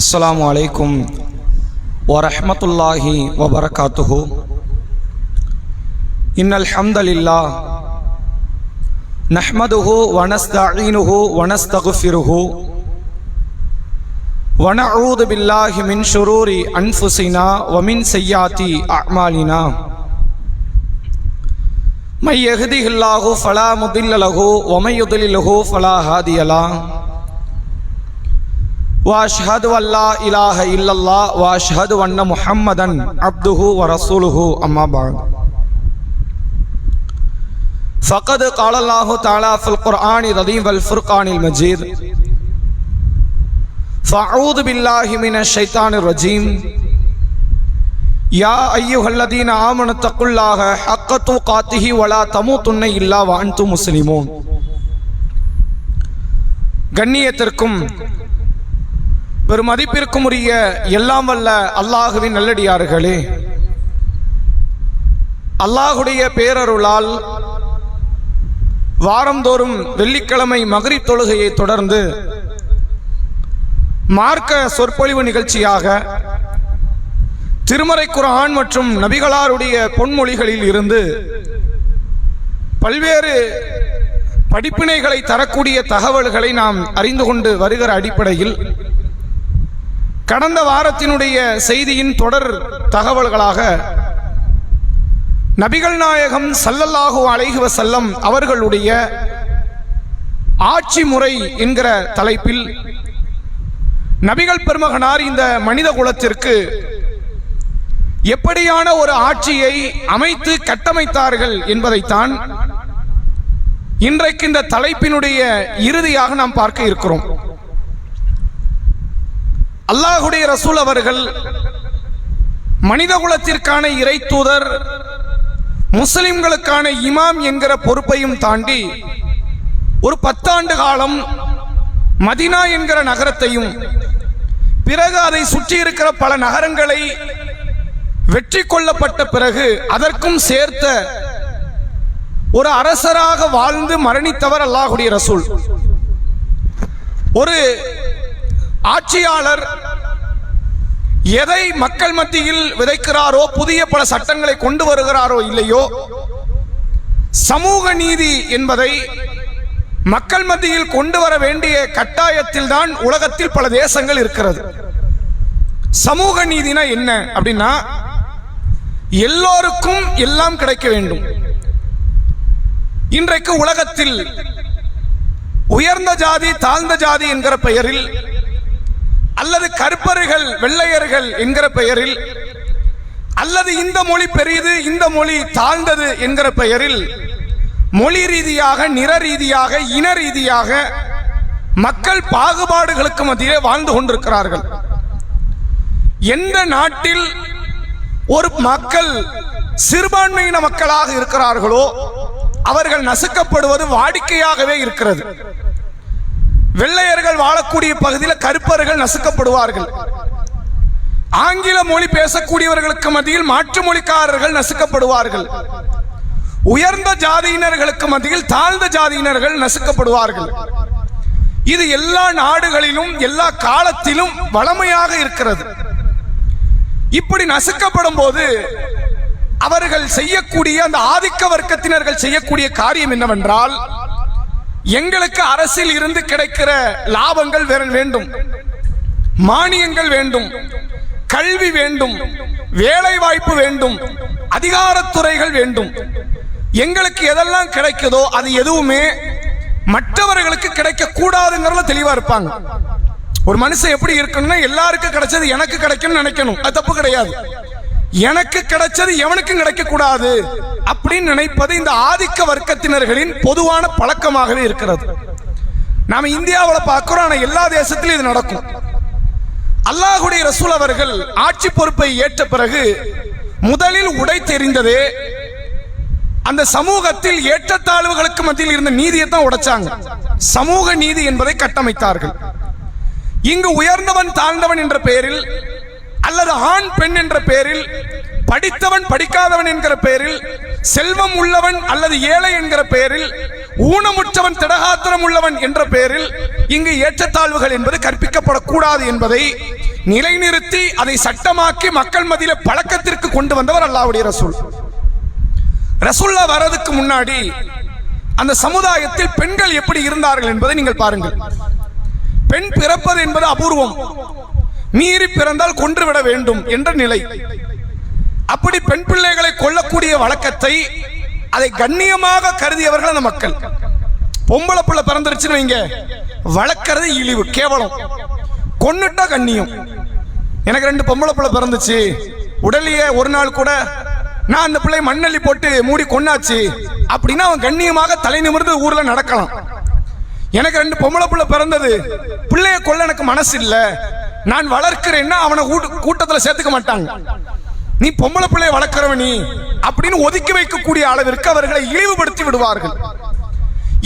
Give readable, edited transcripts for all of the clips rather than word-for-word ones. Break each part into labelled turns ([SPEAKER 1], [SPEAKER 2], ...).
[SPEAKER 1] अस्सलामु अलैकुम वरहमतुल्लाहि वबरकातुहु। इन्नल हम्दलिल्लाह नहमदुहु व नस्तईनुहु व नस्तगफिरुहु व नऊज़ु बिल्लाहि मिन शुरूरि अनफुसिना व मिन सय्याति अअमालिना। मन यहदिहिल्लाहु फला मुदिल्ल लहु व मन युद्लिलहु फला हादिय लहु। वाशहदु अल्ला इलाहा इल्लल्लाह वाशहदु अन्न मुहम्मदन अब्दुहु व रसूलुहु अम्मा बाद। फ़क़द क़ाल अल्लाहु तआला फ़िल क़ुरआनिल अज़ीम वल फ़ुरक़ानिल मजीद। फ़अऊज़ु बिल्लाहि मिनश शैतानिर रजीम। या अय्युहल्लज़ीना आमनु तक़ुल्लाह हक़्क़ तुक़ातिहि व ला तमूतुन्न इल्ला व अंतुम मुस्लिमून। கண்ணியத்திற்கும் பெருமதிப்பிற்கும் உரிய எல்லாம் வல்ல அல்லாஹுவின் நல்லடியார்களே, அல்லாஹுடைய பேரருளால் வாரந்தோறும் வெள்ளிக்கிழமை மக்ரிப் தொழுகையை தொடர்ந்து மார்க்க சொற்பொழிவு நிகழ்ச்சியாக திருமறை குர்ஆன் மற்றும் நபிகளாருடைய பொன்மொழிகளில் இருந்து பல்வேறு படிப்பினைகளை தரக்கூடிய தகவல்களை நாம் அறிந்து கொண்டு வருகிற அடிப்படையில் கடந்த வாரத்தினுடைய செய்தியின் தொடர் தகவல்களாக நபிகள் நாயகம் ஸல்லல்லாஹு அலைஹி வஸல்லம் அவர்களுடைய ஆட்சி முறை என்கிற தலைப்பில் நபிகள் பெருமகனார் இந்த மனித குலத்திற்கு எப்படியான ஒரு ஆட்சியை அமைத்து கட்டமைத்தார்கள் என்பதைத்தான் இன்றைக்கு இந்த தலைப்பினுடைய இறுதியாக நாம் பார்க்க இருக்கிறோம். அல்லாஹுடைய ரசூல் அவர்கள் மனித குலத்திற்கான இறை தூதர், முஸ்லிம்களுக்கான இமாம் என்கிற பொறுப்பையும் தாண்டி ஒரு 10 ஆண்டு காலம் மதீனா என்கிற நகரத்தையும் பிறகு அதை சுற்றி இருக்கிற பல நகரங்களை வெற்றி கொள்ளப்பட்ட பிறகு அதற்கும் சேர்த்த ஒரு அரசராக வாழ்ந்து மரணித்தவர் அல்லாஹுடைய ரசூல். ஒரு ஆட்சியாளர் எதை மக்கள் மத்தியில் விதைக்கிறாரோ, புதிய பல சட்டங்களை கொண்டு வருகிறாரோ இல்லையோ, சமூக நீதி என்பதை மக்கள் மத்தியில் கொண்டு வர வேண்டிய கட்டாயத்தில் தான் உலகத்தில் பல தேசங்கள் இருக்கிறது. சமூக நீதினா என்ன அப்படின்னா, எல்லோருக்கும் எல்லாம் கிடைக்க வேண்டும். இன்றைக்கு உலகத்தில் உயர்ந்த ஜாதி தாழ்ந்த ஜாதி என்கிற பெயரில், அல்லது கருப்பர்கள் வெள்ளையர்கள் என்கிற பெயரில், அல்லது இந்த மொழி பெரியது இந்த மொழி தாழ்ந்தது என்கிற பெயரில் மொழி ரீதியாக, நிற ரீதியாக, இன ரீதியாக மக்கள் பாகுபாடுகளுக்கு மத்தியே வாழ்ந்து கொண்டிருக்கிறார்கள். எந்த நாட்டில் ஒரு மக்கள் சிறுபான்மையின மக்களாக இருக்கிறார்களோ அவர்கள் நசுக்கப்படுவது வாடிக்கையாகவே இருக்கிறது. வெள்ளையர்கள் வாழக்கூடிய பகுதியில் கருப்பர்கள் நசுக்கப்படுவார்கள். ஆங்கில மொழி பேசக்கூடியவர்களுக்கு மத்தியில் மாற்று மொழிக்காரர்கள் நசுக்கப்படுவார்கள். உயர்ந்த ஜாதியினர்களுக்கு மத்தியில் தாழ்ந்த ஜாதியினர்கள் நசுக்கப்படுவார்கள். இது எல்லா நாடுகளிலும் எல்லா காலத்திலும் வளமையாக இருக்கிறது. இப்படி நசுக்கப்படும் போது அவர்கள் செய்யக்கூடிய, அந்த ஆதிக்க வர்க்கத்தினர்கள் செய்யக்கூடிய காரியம் என்னவென்றால், எங்களுக்கு அரசில் இருந்து கிடைக்கிற லாபங்கள் வேண்டும், மானியங்கள் வேண்டும், கல்வி வேண்டும், வேலை வாய்ப்பு வேண்டும், அதிகாரத்துறைகள் வேண்டும். எங்களுக்கு எதெல்லாம் கிடைக்குதோ அது எதுவுமே மற்றவர்களுக்கு கிடைக்க கூடாதுங்கிறதுல தெளிவா இருப்பாங்க. ஒரு மனுஷன் எப்படி இருக்கணும்னா, எல்லாருக்கும் கிடைச்சது எனக்கு கிடைக்கும்னு நினைக்கணும். அது தப்பு கிடையாது. எனக்கு கிடைச்சது எவனுக்கும் கிடைக்க கூடாது அப்படின்னு நினைப்பது இந்த ஆதிக்க வர்க்கத்தினர்களின் பொதுவான பழக்கமாகவே இருக்கிறது. நாம இந்தியாவில் பார்க்கிறோம், ஆனா எல்லா தேசத்திலும் இது நடக்கும். அல்லாஹுடைய ரசூல் அவர்கள் ஆட்சி பொறுப்பை ஏற்ற பிறகு முதலில் உடை தெரிந்ததே அந்த சமூகத்தில் ஏற்றத்தாழ்வுகளுக்கு மத்தியில் இருந்த நீதியை தான் உடைச்சாங்க. சமூக நீதி என்பதை கட்டமைத்தார்கள். இங்கு உயர்ந்தவன் தாழ்ந்தவன் என்ற பெயரில், அல்லது ஆண் பெண் என்ற பெயரில், படித்தவன் படிக்காதவன் என்கிற பெயரில், செல்வம் உள்ளவன் அல்லது ஏழை என்கிற பெயரில், ஊனமுற்றவன் திடகாத்திரம் உள்ளவன் என்ற பெயரில் இங்கு ஏற்றத்தாழ்வுகள் என்பது கற்பிக்கப்படக்கூடாது என்பதை நிலைநிறுத்தி அதை சட்டமாக்கி மக்கள் மத்தியில பழக்கத்திற்கு கொண்டு வந்தவர் அல்லாஹ்வுடைய ரசூல். ரசூல்லா வரதுக்கு முன்னாடி அந்த சமுதாயத்தில் பெண்கள் எப்படி இருந்தார்கள் என்பதை நீங்கள் பாருங்கள். பெண் பிறப்பது என்பது அபூர்வம், மீறி பிறந்தால் கொன்றுவிட வேண்டும் என்ற நிலை. அப்படி பெண் பிள்ளைகளை கொல்லக்கூடிய வழக்கத்தை, அதை கண்ணியமாக கருதியவர்கள் அந்த மக்கள். பொம்பளை பிள்ளை பிறந்துருச்சுன்னு வைங்க, வளர்க்கறது இழிவு, கேவலம். கொன்னுட்டா கண்ணியம். எனக்கு 2 பொம்பளை பிள்ளை பிறந்துச்சு, உடலியே ஒரு நாள் கூட நான் அந்த பிள்ளை மண்ணள்ளி போட்டு மூடி கொன்னாச்சு அப்படின்னா அவன் கண்ணியமாக தலை நிமிர்ந்து ஊர்ல நடக்கலாம். எனக்கு 2 பொம்பளை பிள்ளை பிறந்தது, பிள்ளைய கொல்ல எனக்கு மனசு இல்ல, நான் வளர்க்கிறேன்னா அவனை கூட்டத்தில் சேர்த்துக்க மாட்டாங்க. நீ பொம்பளை பிள்ளைய வளர்க்கிறவனி அப்படின்னு ஒதுக்கி வைக்கக்கூடிய அளவிற்கு அவர்களை இழிவுபடுத்தி விடுவார்கள்.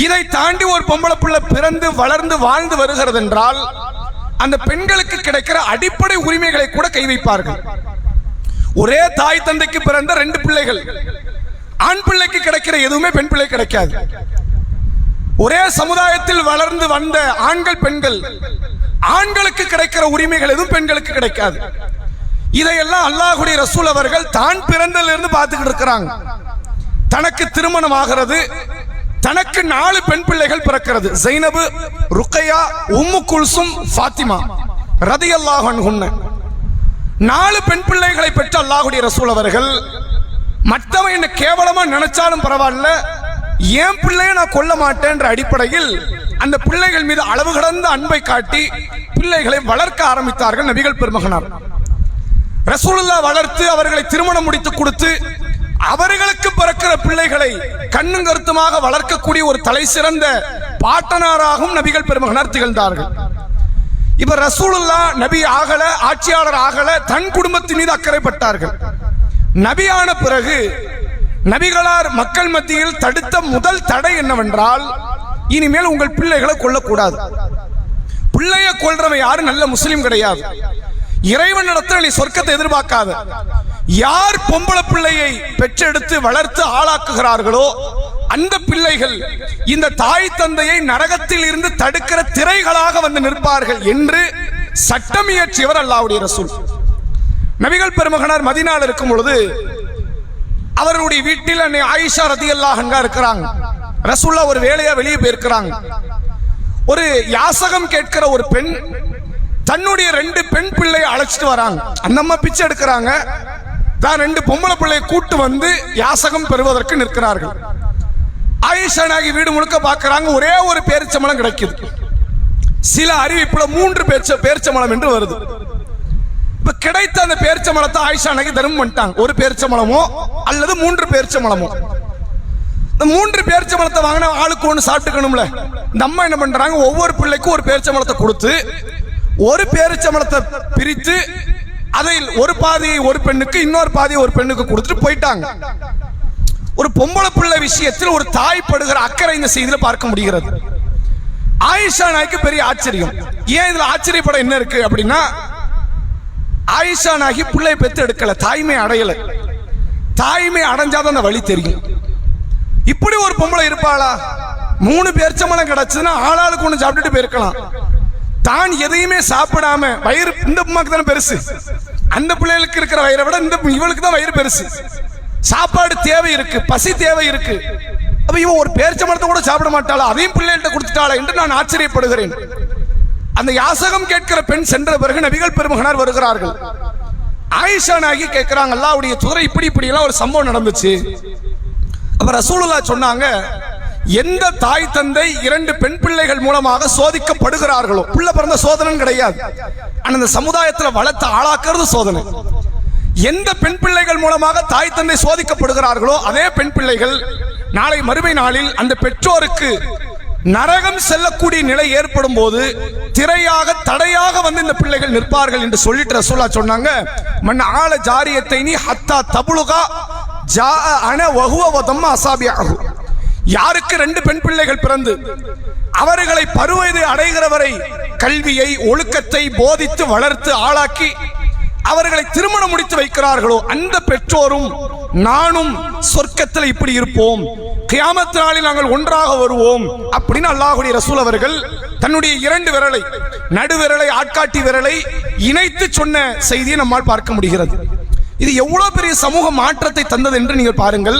[SPEAKER 1] இதை தாண்டி ஒரு பொம்பளை பிள்ளை பிறந்து வளர்ந்து வாழ்ந்து வருகிறது என்றால் அந்த பெண்களுக்கு கிடைக்கிற அடிப்படை உரிமைகளை கூட கை வைப்பார்கள். ஒரே தாய் தந்தைக்கு பிறந்த 2 பிள்ளைகள், ஆண் பிள்ளைக்கு கிடைக்கிற எதுவுமே பெண் பிள்ளை கிடைக்காது. ஒரே சமுதாயத்தில் வளர்ந்து வந்த ஆண்கள் பெண்கள், ஆண்களுக்கு கிடைக்கிற உரிமைகள் எதுவும் பெண்களுக்கு கிடைக்காது. இதையெல்லாம் அல்லாஹ்வுடைய ரசூல் அவர்கள் தான் பிறந்ததிலிருந்து பார்த்துக்கிட்டு இருக்கிறாங்க. தனக்கு திருமணம் ஆகிறது, தனக்கு 4 பெண் பிள்ளைகள் பிறக்கிறது. ஜைனபு, ருக்கையா, உம்மு குல்சும், ஃபாத்திமா ரலியல்லாஹு அன்ஹுன்ன 4 பெண் பிள்ளைகளை பெற்ற அல்லாஹ்வுடைய ரசூல் அவர்கள் மற்றவன் என்ன கேவலமா நினைச்சாலும் பரவாயில்ல, என் பிள்ளையை நான் கொல்ல மாட்டேன் என்ற அடிப்படையில் அந்த பிள்ளைகள் மீது அளவு கடந்த அன்பை காட்டி பிள்ளைகளை வளர்க்க ஆரம்பித்தார்கள் நபிகள் பெருமகனார். ரசூலுல்லாஹ் வளர்த்து அவர்களை திருமணம் முடித்து கொடுத்து அவர்களுக்கு பிறக்கிற பிள்ளைகளை கண்ணும் கருத்துமாக வளர்க்கக்கூடிய ஒரு தலை சிறந்த பாட்டனாராகவும் நபிகள் பெருமகனார் திகழ்ந்தார்கள். இப்ப ரசூலுல்லாஹ் நபி ஆகல, ஆட்சியாளர் ஆகல, தன் குடும்பத்தின் மீது அக்கறைப்பட்டார்கள். நபியான பிறகு நபிகளார் மக்கள் மத்தியில் தடுத்த முதல் தடை என்னவென்றால், இனிமேல் உங்கள் பிள்ளைகளை கொல்லக்கூடாது. பிள்ளைய கொல்றவன் யாரும் நல்ல முஸ்லிம் கிடையாது. இறைவன் இடத்துல நீ சொர்க்கத்தை எதிர்பார்க்காத. யார் பொம்பளை பிள்ளையை பெற்றெடுத்து வளர்த்து ஆளாக்குகிறார்களோ அந்த பிள்ளைகள் இந்த தாய் தந்தையை நரகத்தில் இருந்து தடுக்கிற திரைகளாக வந்து நிற்பார்கள் என்று சட்டம் இயற்றியவர் அல்லாஹ்வுடைய ரசூல். நபிகள் பெருமகனார் மதீனாவில் இருக்கும் பொழுது அவருடைய வீட்டில் அன்னை ஆயிஷா ரலியல்லாஹு அன்ஹா இருக்கிறாங்க. ரசூலுல்லாஹ் ஒரு வேலையா வெளியே போயிருக்கிறாங்க. ஒரு யாசகம் கேட்கிற ஒரு பெண் தன்னுடைய 2 பெண் பிள்ளையை அழைச்சிட்டு வராங்க. அந்த அம்மா பிச்சை எடுக்கிறாங்க. தான் 2 பொம்பளை பிள்ளையை கூட்டு வந்து யாசகம் பெறுவதற்கு நிற்கிறார்கள். ஆயிஷா நாயகி வீடு முழுக்க பார்க்கறாங்க, ஒரே ஒரு பேரிச்சம்பழம் கிடைக்குது. சில அறிவிப்புல 3 பேரிச்சம்பழம் என்று வருது. இப்ப கிடைத்த அந்த பேரிச்சம்பழத்தை ஆயிஷா நாயகி தர்மம் பண்ணிட்டாங்க. ஒரு பேரிச்சம்பழமோ அல்லது 3 பேரிச்சம்பழமோ. இந்த 3 பேரிச்சம்பழத்தை வாங்கினா ஆளுக்கு ஒன்று சாப்பிட்டுக்கணும்ல. இந்த அம்மா என்ன பண்றாங்க, ஒவ்வொரு பிள்ளைக்கும் ஒரு பேரிச்சம்பழத்தை கொடுத்து ஒரு பேரிச்சம்பழத்தை பிரித்து அதில் ஒரு பாதியை ஒரு பெண்ணுக்கு, இன்னொரு பாதியை ஒரு பெண்ணுக்கு கொடுத்துட்டு போயிட்டாங்க. ஒரு பொம்பளை பிள்ளை விஷயத்தில் ஒரு தாய் படுகிற அக்கறை இந்த செய்தியில பார்க்க முடிகிறது. ஆயிஷா நாய்க்கு பெரிய ஆச்சரியம். ஏன் இதுல ஆச்சரியப்பட என்ன இருக்கு அப்படின்னா, ஆயிஷா நாயகி பிள்ளை பெத்து எடுக்கல, தாய்மை அடையல. தாய்மை அடைஞ்சாதான் அந்த வழி தெரியும். இப்படி ஒரு பொம்பளை இருப்பாளா? 3 பேரிச்சம்பழம் கிடைச்சதுன்னா ஆளாளுக்கு ஒன்று சாப்பிட்டுட்டு போயிருக்கலாம். தான் எதையுமே சாப்பிடாம வயிறு, இந்த அம்மாக்கு தானே பெருசு, அந்த பிள்ளைகளுக்கு இருக்கிற வயிறை விட இந்த இவளுக்கு தான் வயிறு பெருசு. சாப்பாடு தேவை இருக்கு, பசி தேவை இருக்கு. அப்ப இவன் ஒரு பேரிச்சம்பழத்தை கூட சாப்பிட மாட்டாளா, அதையும் பிள்ளைகிட்ட கொடுத்துட்டாளா என்று நான் ஆச்சரியப்படுகிறேன். அந்த யாசகம் கேட்கிற பெண் சென்ற பிறகு நபிகள் பெருமகனார் வருகிறார்கள். ஆயிஷா நாயகி கேட்கிறாங்க, அல்லாஹ்வுடைய தூதரே இப்படி எல்லாம் ஒரு சம்பவம் நடந்துச்சு. அப்ப ரசூலுல்லாஹ் சொன்னாங்க, எந்த தாய் தந்தை 2 பெண் பிள்ளைகள் மூலமாக சோதிக்கப்படுகிறார்களோ, பிள்ளை பிறந்த சோதனை கிடையாது, ஆனா அந்த சமுதாயத்தில் வளர்த்த ஆளாக்குறது சோதனை. எந்த பெண் பிள்ளைகள் மூலமாக தாய் தந்தை சோதிக்கப்படுகிறார்களோ அதே பெண் பிள்ளைகள் நாளை மறுமை நாளில் அந்த பெற்றோருக்கு நரகம் செல்லக்கூடிய நிலை ஏற்படும் போது திரையாக தடையாக வந்து இந்த பிள்ளைகள் நிற்பார்கள் என்று சொல்லிட்டு ரசூலுல்லாஹ் சொன்னாங்க, மன் ஆல ஜாரியத்தைனி ஹத்தா தபுலுகா ஜா அன வஹுவ வதம்ம அஸாபியஹு. யாருக்கு 2 பெண் பிள்ளைகள் பிறந்து அவர்களை பருவயதை அடைகிறவரை கல்வியை ஒழுக்கத்தை போதித்து வளர்த்து ஆளாக்கி அவர்களை திருமணம் முடித்து வைக்கிறார்களோ அந்த பெற்றோரும் நானும் சொர்க்கத்தில் இப்படி இருப்போம், கியாமத் நாளில் நாங்கள் ஒன்றாக வருவோம் அப்படின்னு அல்லாஹ்வுடைய ரசூல் அவர்கள் தன்னுடைய 2 விரலை நடுவிரலை ஆட்காட்டி விரலை இணைத்து சொன்ன செய்தியை நம்மால் பார்க்க முடிகிறது. இது எவ்வளவு பெரிய சமூக மாற்றத்தை தந்தது என்று நீங்கள் பாருங்கள்.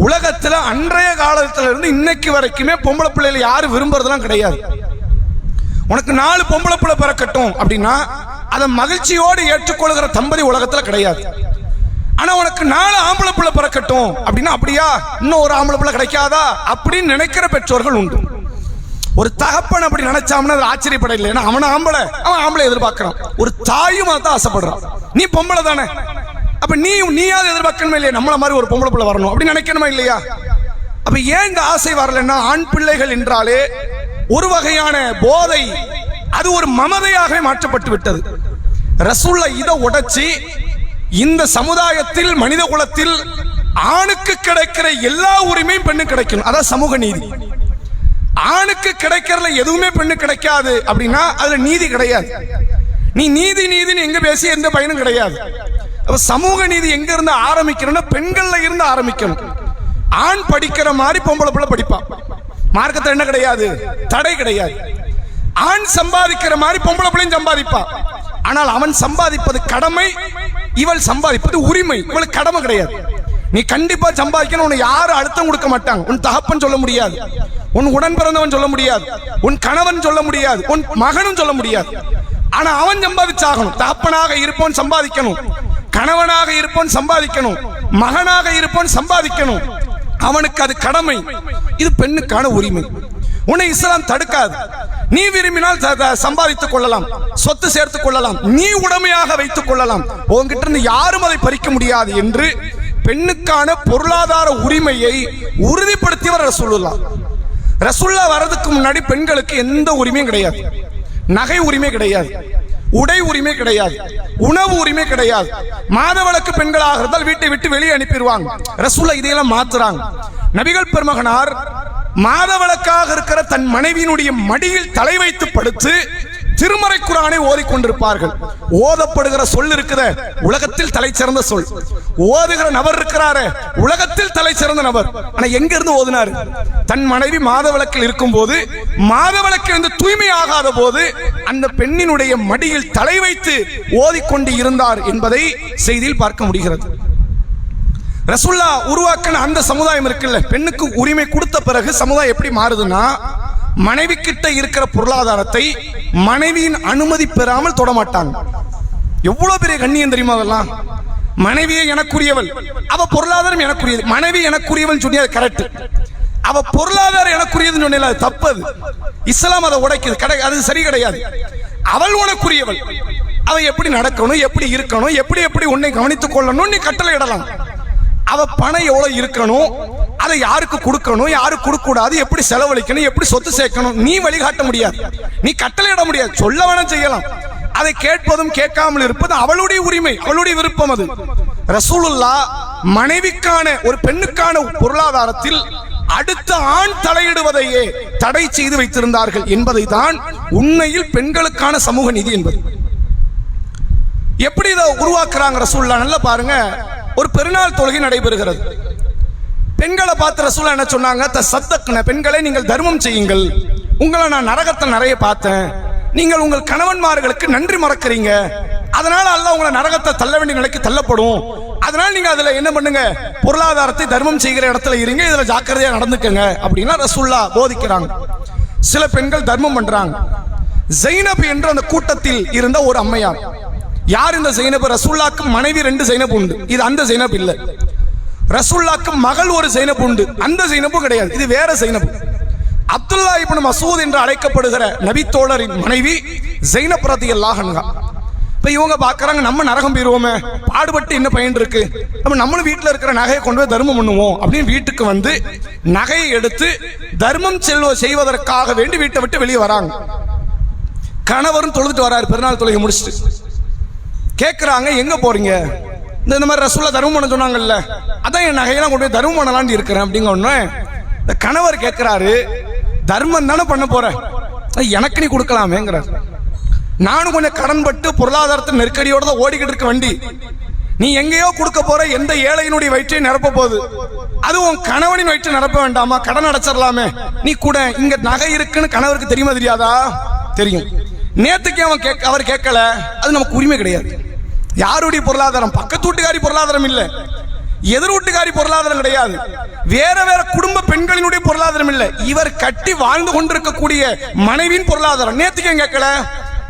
[SPEAKER 1] உலகத்துல அன்றைய காலத்துல இருந்து இன்னைக்கு வரைக்குமே பொம்பளை பிள்ளைகளை யாரும் விரும்புறதுலாம் கிடையாது. உனக்கு 4 பொம்பளை பிள்ளை பிறக்கட்டும் அப்படின்னா அதை மகிழ்ச்சியோடு ஏற்றுக்கொள்கிற தம்பதி உலகத்துல கிடையாது. ஆனா உனக்கு 4 ஆம்பளை பிள்ளை பிறக்கட்டும் அப்படின்னா அப்படியா இன்னும் ஒரு ஆம்பளை பிள்ளை கிடைக்காதா அப்படின்னு நினைக்கிற பெற்றோர்கள் உண்டு. ஒரு தகப்பன் அப்படி நினைச்சாம்னா அது ஆச்சரியப்பட இல்லை. ஏன்னா அவன் ஆம்பளை எதிர்பார்க்கிறான். ஒரு தாயும் அதான் ஆசைப்படுறான். நீ பொம்பளை தானே, அப்ப நீயாவது எதிர்பார்க்கணுமே இல்லையா, நம்மள மாதிரி ஒரு பொம்பளை பிள்ளை வரணும் அப்படின்னு நினைக்கணுமா இல்லையா? அப்ப ஏன் இந்த ஆசை வரலன்னா ஆண் பிள்ளைகள் என்றாலே ஒரு வகையான போதை, அது ஒரு மமதையாகவே மாற்றப்பட்டு விட்டது. ரசூலுல்லாஹ் இதை உடைச்சி இந்த சமுதாயத்தில் மனித குலத்தில் ஆணுக்கு கிடைக்கிற எல்லா உரிமையும் பெண்ணு கிடைக்கணும், அதான் சமூக நீதி. ஆணுக்கு கிடைக்கிறதுல எதுவுமே பெண்ணு கிடைக்காது அப்படின்னா அதுல நீதி கிடையாது. நீ நீதின்னு எங்க பேசி எந்த பயனும் கிடையாது. சமூக நீதி எங்க இருந்து ஆரம்பிக்கணும்னா பெண்கள்ல இருந்து ஆரம்பிக்கணும். ஆண் படிக்கிற மாதிரி பொம்பளை பிள்ளை படிப்பான், மார்க்கத்தில் என்ன கிடையாது, தடை கிடையாது. ஆண் சம்பாதிக்கிற மாதிரி பொம்பளை பிள்ளையும் சம்பாதிப்பான். ஆனால் அவன் சம்பாதிப்பது கடமை, இவள் சம்பாதிப்பது உரிமை. இவளுக்கு கடமை கிடையாது. நீ கண்டிப்பா சம்பாதிக்கணும், உன்னை யாரும் அழுத்தம் கொடுக்க மாட்டாங்க. உன் தகப்பன் சொல்ல முடியாது, உன் உடன் பிறந்தவன் சொல்ல முடியாது, உன் கணவன் சொல்ல முடியாது, உன் மகனும் சொல்ல முடியாது. ஆனா அவன் சம்பாதிச்சாகணும். தகப்பனாக இருப்போன் சம்பாதிக்கணும், கணவனாக இருப்போன் சம்பாதிக்கணும், மகனாக இருப்போன் சம்பாதிக்கணும். அவனுக்கு அது கடமை. இது பெண்ணுக்கான உரிமை. உன்னை இஸ்லாம் தடுக்காது. நீ விரும்பினால் சம்பாதித்துக் கொள்ளலாம், சொத்து சேர்த்துக் கொள்ளலாம், நீ உடமையாக வைத்துக் கொள்ளலாம், உன்கிட்ட இருந்து யாரும் அதை பறிக்க முடியாது என்று பெண்ணுக்கான பொருளாதார உரிமையை உறுதிப்படுத்தியவர் ரசூலுல்லாஹ். ரசூலுல்லாஹ் வரதுக்கு முன்னாடி பெண்களுக்கு எந்த உரிமையும் கிடையாது. நகை உரிமை கிடையாது, உடை உரிமை கிடையாது, உணவு உரிமை கிடையாது. மாதவிலக்கு பெண்களாக இருந்தால் வீட்டை விட்டு வெளியே அனுப்பிடுவாங்க. ரசூலுல்லாஹ் இதையெல்லாம் மாத்துறாங்க. நபிகள் பெருமகனார் மாதவிலக்காக இருக்கிற தன் மனைவியினுடைய மடியில் தலை வைத்து படுத்து திருமறை குர்ஆனை ஓதிக்கொண்டிருப்பார்கள். ஓதப்படுகிற சொல் இருக்குத உலகத்தில் தலை சிறந்த சொல். ஓதுகிற நபர் இருக்கிறாரு உலகத்தில் தலை சிறந்த நபர். ஆனா எங்க இருந்து ஓதுனாரு? தன் மனைவி மாதவிலக்கில் இருக்கும் போது, மாதவிலக்கில் இருந்து தூய்மை ஆகாத போது அந்த பெண்ணினுடைய மடியில் தலை வைத்து ஓதிக்கொண்டு இருந்தார் என்பதை செய்தியில் பார்க்க முடிகிறது. ரசூலுல்லாஹ் உருவாக்கின அந்த சமுதாயம் இருக்குல்ல, பெண்ணுக்கு உரிமை கொடுத்த பிறகு சமுதாயம் எப்படி மாறுதுன்னா, மனைவி கிட்ட இருக்கிற பொருளாதாரத்தை மனைவியின் அனுமதி பெறாமல் தொடமாட்டாங்க. எவ்வளவு பெரிய கண்ணியம் தெரியுமா அதெல்லாம்? மனைவியே எனக்குரியவள், அவ பொருளாதாரம் எனக்குரியது. மனைவி எனக்குரியவள் சொன்னியா கரெக்ட், அவ பொருளாதாரம் எனக்குரியதுன்னு சொன்ன தப்பது. இஸ்லாம் அதை உடைக்குது, அது சரி கிடையாது. அவள் உனக்குரியவள், அவ எப்படி நடக்கணும், எப்படி இருக்கணும், எப்படி உன்னை கவனித்துக் கொள்ளணும் நீ கட்டளை இடலாம். அவ பணம் எவ்வளவு இருக்கணும், அதை யாருக்கு கொடுக்கணும், யாருக்கு கொடுக்க கூடாது, எப்படி செலவழிக்கணும், எப்படி சொத்து சேர்க்கணும் நீ வழிகாட்ட முடியாது, நீ கட்டளையிட முடியாது. சொல்ல வேணாம், செய்யலாம். அதை கேட்பதும் கேட்காமல் இருப்பது அவளுடைய உரிமை, அவளுடைய விருப்பம். அது ரசூலுல்லாஹ் மனைவிக்கான ஒரு பெண்ணுக்கான பொருளாதாரத்தில் அடுத்த ஆண் தலையிடுவதையே தடை செய்து வைத்திருந்தார்கள் என்பதை தான் உண்மையில் பெண்களுக்கான சமூக நீதி என்பது. எப்படி இதை உருவாக்குறாங்க ரசூலுல்லாஹ்? நல்லா பாருங்க. ஒரு பெருநாள் தொழுகை நடைபெறுகிறது. பெண்களை பார்த்து ரசூலுல்லாஹ் என்ன சொன்னாங்க? தசத்தக்ன, பெண்களை நீங்கள் தர்மம் செய்யுங்கள். உங்களை நான் நரகத்தை நிறைய பார்த்தேன், நீங்கள் உங்கள் கணவன்மார்களுக்கு நன்றி மறக்கிறீங்க, அதனால அல்லாஹ் உங்களை நரகத்தை தள்ள வேண்டிய நிலைக்கு தள்ளப்படும். அதனால நீங்க அதுல என்ன பண்ணுங்க, பொருளாதாரத்தை தர்மம் செய்கிற இடத்துல இருங்க, இதுல ஜாக்கிரதையா நடந்துக்கங்க அப்படின்னா ரசூலுல்லாஹ் போதிக்கிறாங்க. சில பெண்கள் தர்மம் பண்றாங்க. ஜைனப் என்ற அந்த கூட்டத்தில் இருந்த ஒரு அம்மையார். யார் இந்த ஜைனப்? ரசூலுல்லாஹ்க்கு மனைவி 2 ஜைனப் உண்டு, இது அந்த ஜைனப் இல்ல. ரசூலுல்லாஹ்க்கு மகள் ஒரு ஜைனப் உண்டு, அந்த ஜைனப்பும் கிடையாது, இது வேற ஜைனப். அப்துல்லா இப்னு மசூத் என்று அழைக்கப்படுகிற நபி தோழரின் மனைவி ஜைனப் ரலியல்லாஹு அன்ஹா. இப்ப இவங்க பாக்குறாங்க, நம்ம நரகம் போயிருவோமே, பாடுபட்டு என்ன பயன் இருக்கு, நம்மளும் வீட்டுல இருக்கிற நகையை கொண்டு போய் தர்மம் பண்ணுவோம் அப்படின்னு வீட்டுக்கு வந்து நகையை எடுத்து தர்மம் செய்வதற்காக வேண்டி வீட்டை விட்டு வெளியே வராங்க. கணவரும் தொழுதுட்டு வராரு, பெருநாள் தொழுகை முடிச்சுட்டு. கேட்கிறாங்க, எங்க போறீங்க? இந்த மாதிரி ரசூலுல்லாஹ் தர்மம் பண்ண சொன்னாங்கல்ல, அதான் என் நகையெல்லாம் கொண்டு போய் தர்மம் பண்ணலான்னு இருக்கிறேன் அப்படிங்க. ஒண்ணு இந்த கணவர் கேட்கிறாரு, தர்மம் தானே பண்ண போற, எனக்கு நீ கொடுக்கலாமேங்கிறார். நானும் கொஞ்சம் கடன் பட்டு பொருளாதாரத்தை நெருக்கடியோட தான் ஓடிக்கிட்டு இருக்க வண்டி, நீ எங்கேயோ கொடுக்க போற, எந்த ஏழையினுடைய வயிற்றை நிரப்ப போகுது, அது உன் கணவனின் வயிற்றை நிரப்ப வேண்டாமா, கடன் அடைச்சிடலாமே, நீ கூட இங்க நகை இருக்குன்னு கணவருக்கு தெரியுமா தெரியாதா? தெரியும். நேத்துக்கு அவர் கேட்கல, அது நமக்கு உரிமை கிடையாது. யாருடைய பொருளாதாரம்? பக்கத்து வீட்டுக்காரி பொருளாதாரம் இல்ல, எதிர் வீட்டுக்காரி பொருளாதாரம் கிடையாது, வேற வேற குடும்ப பெண்களினுடைய பொருளாதாரம் இல்ல, இவர் கட்டி வாழ்ந்து கொண்டிருக்கக்கூடிய மனைவியின் பொருளாதாரம். நேத்துக்கு கேட்கல,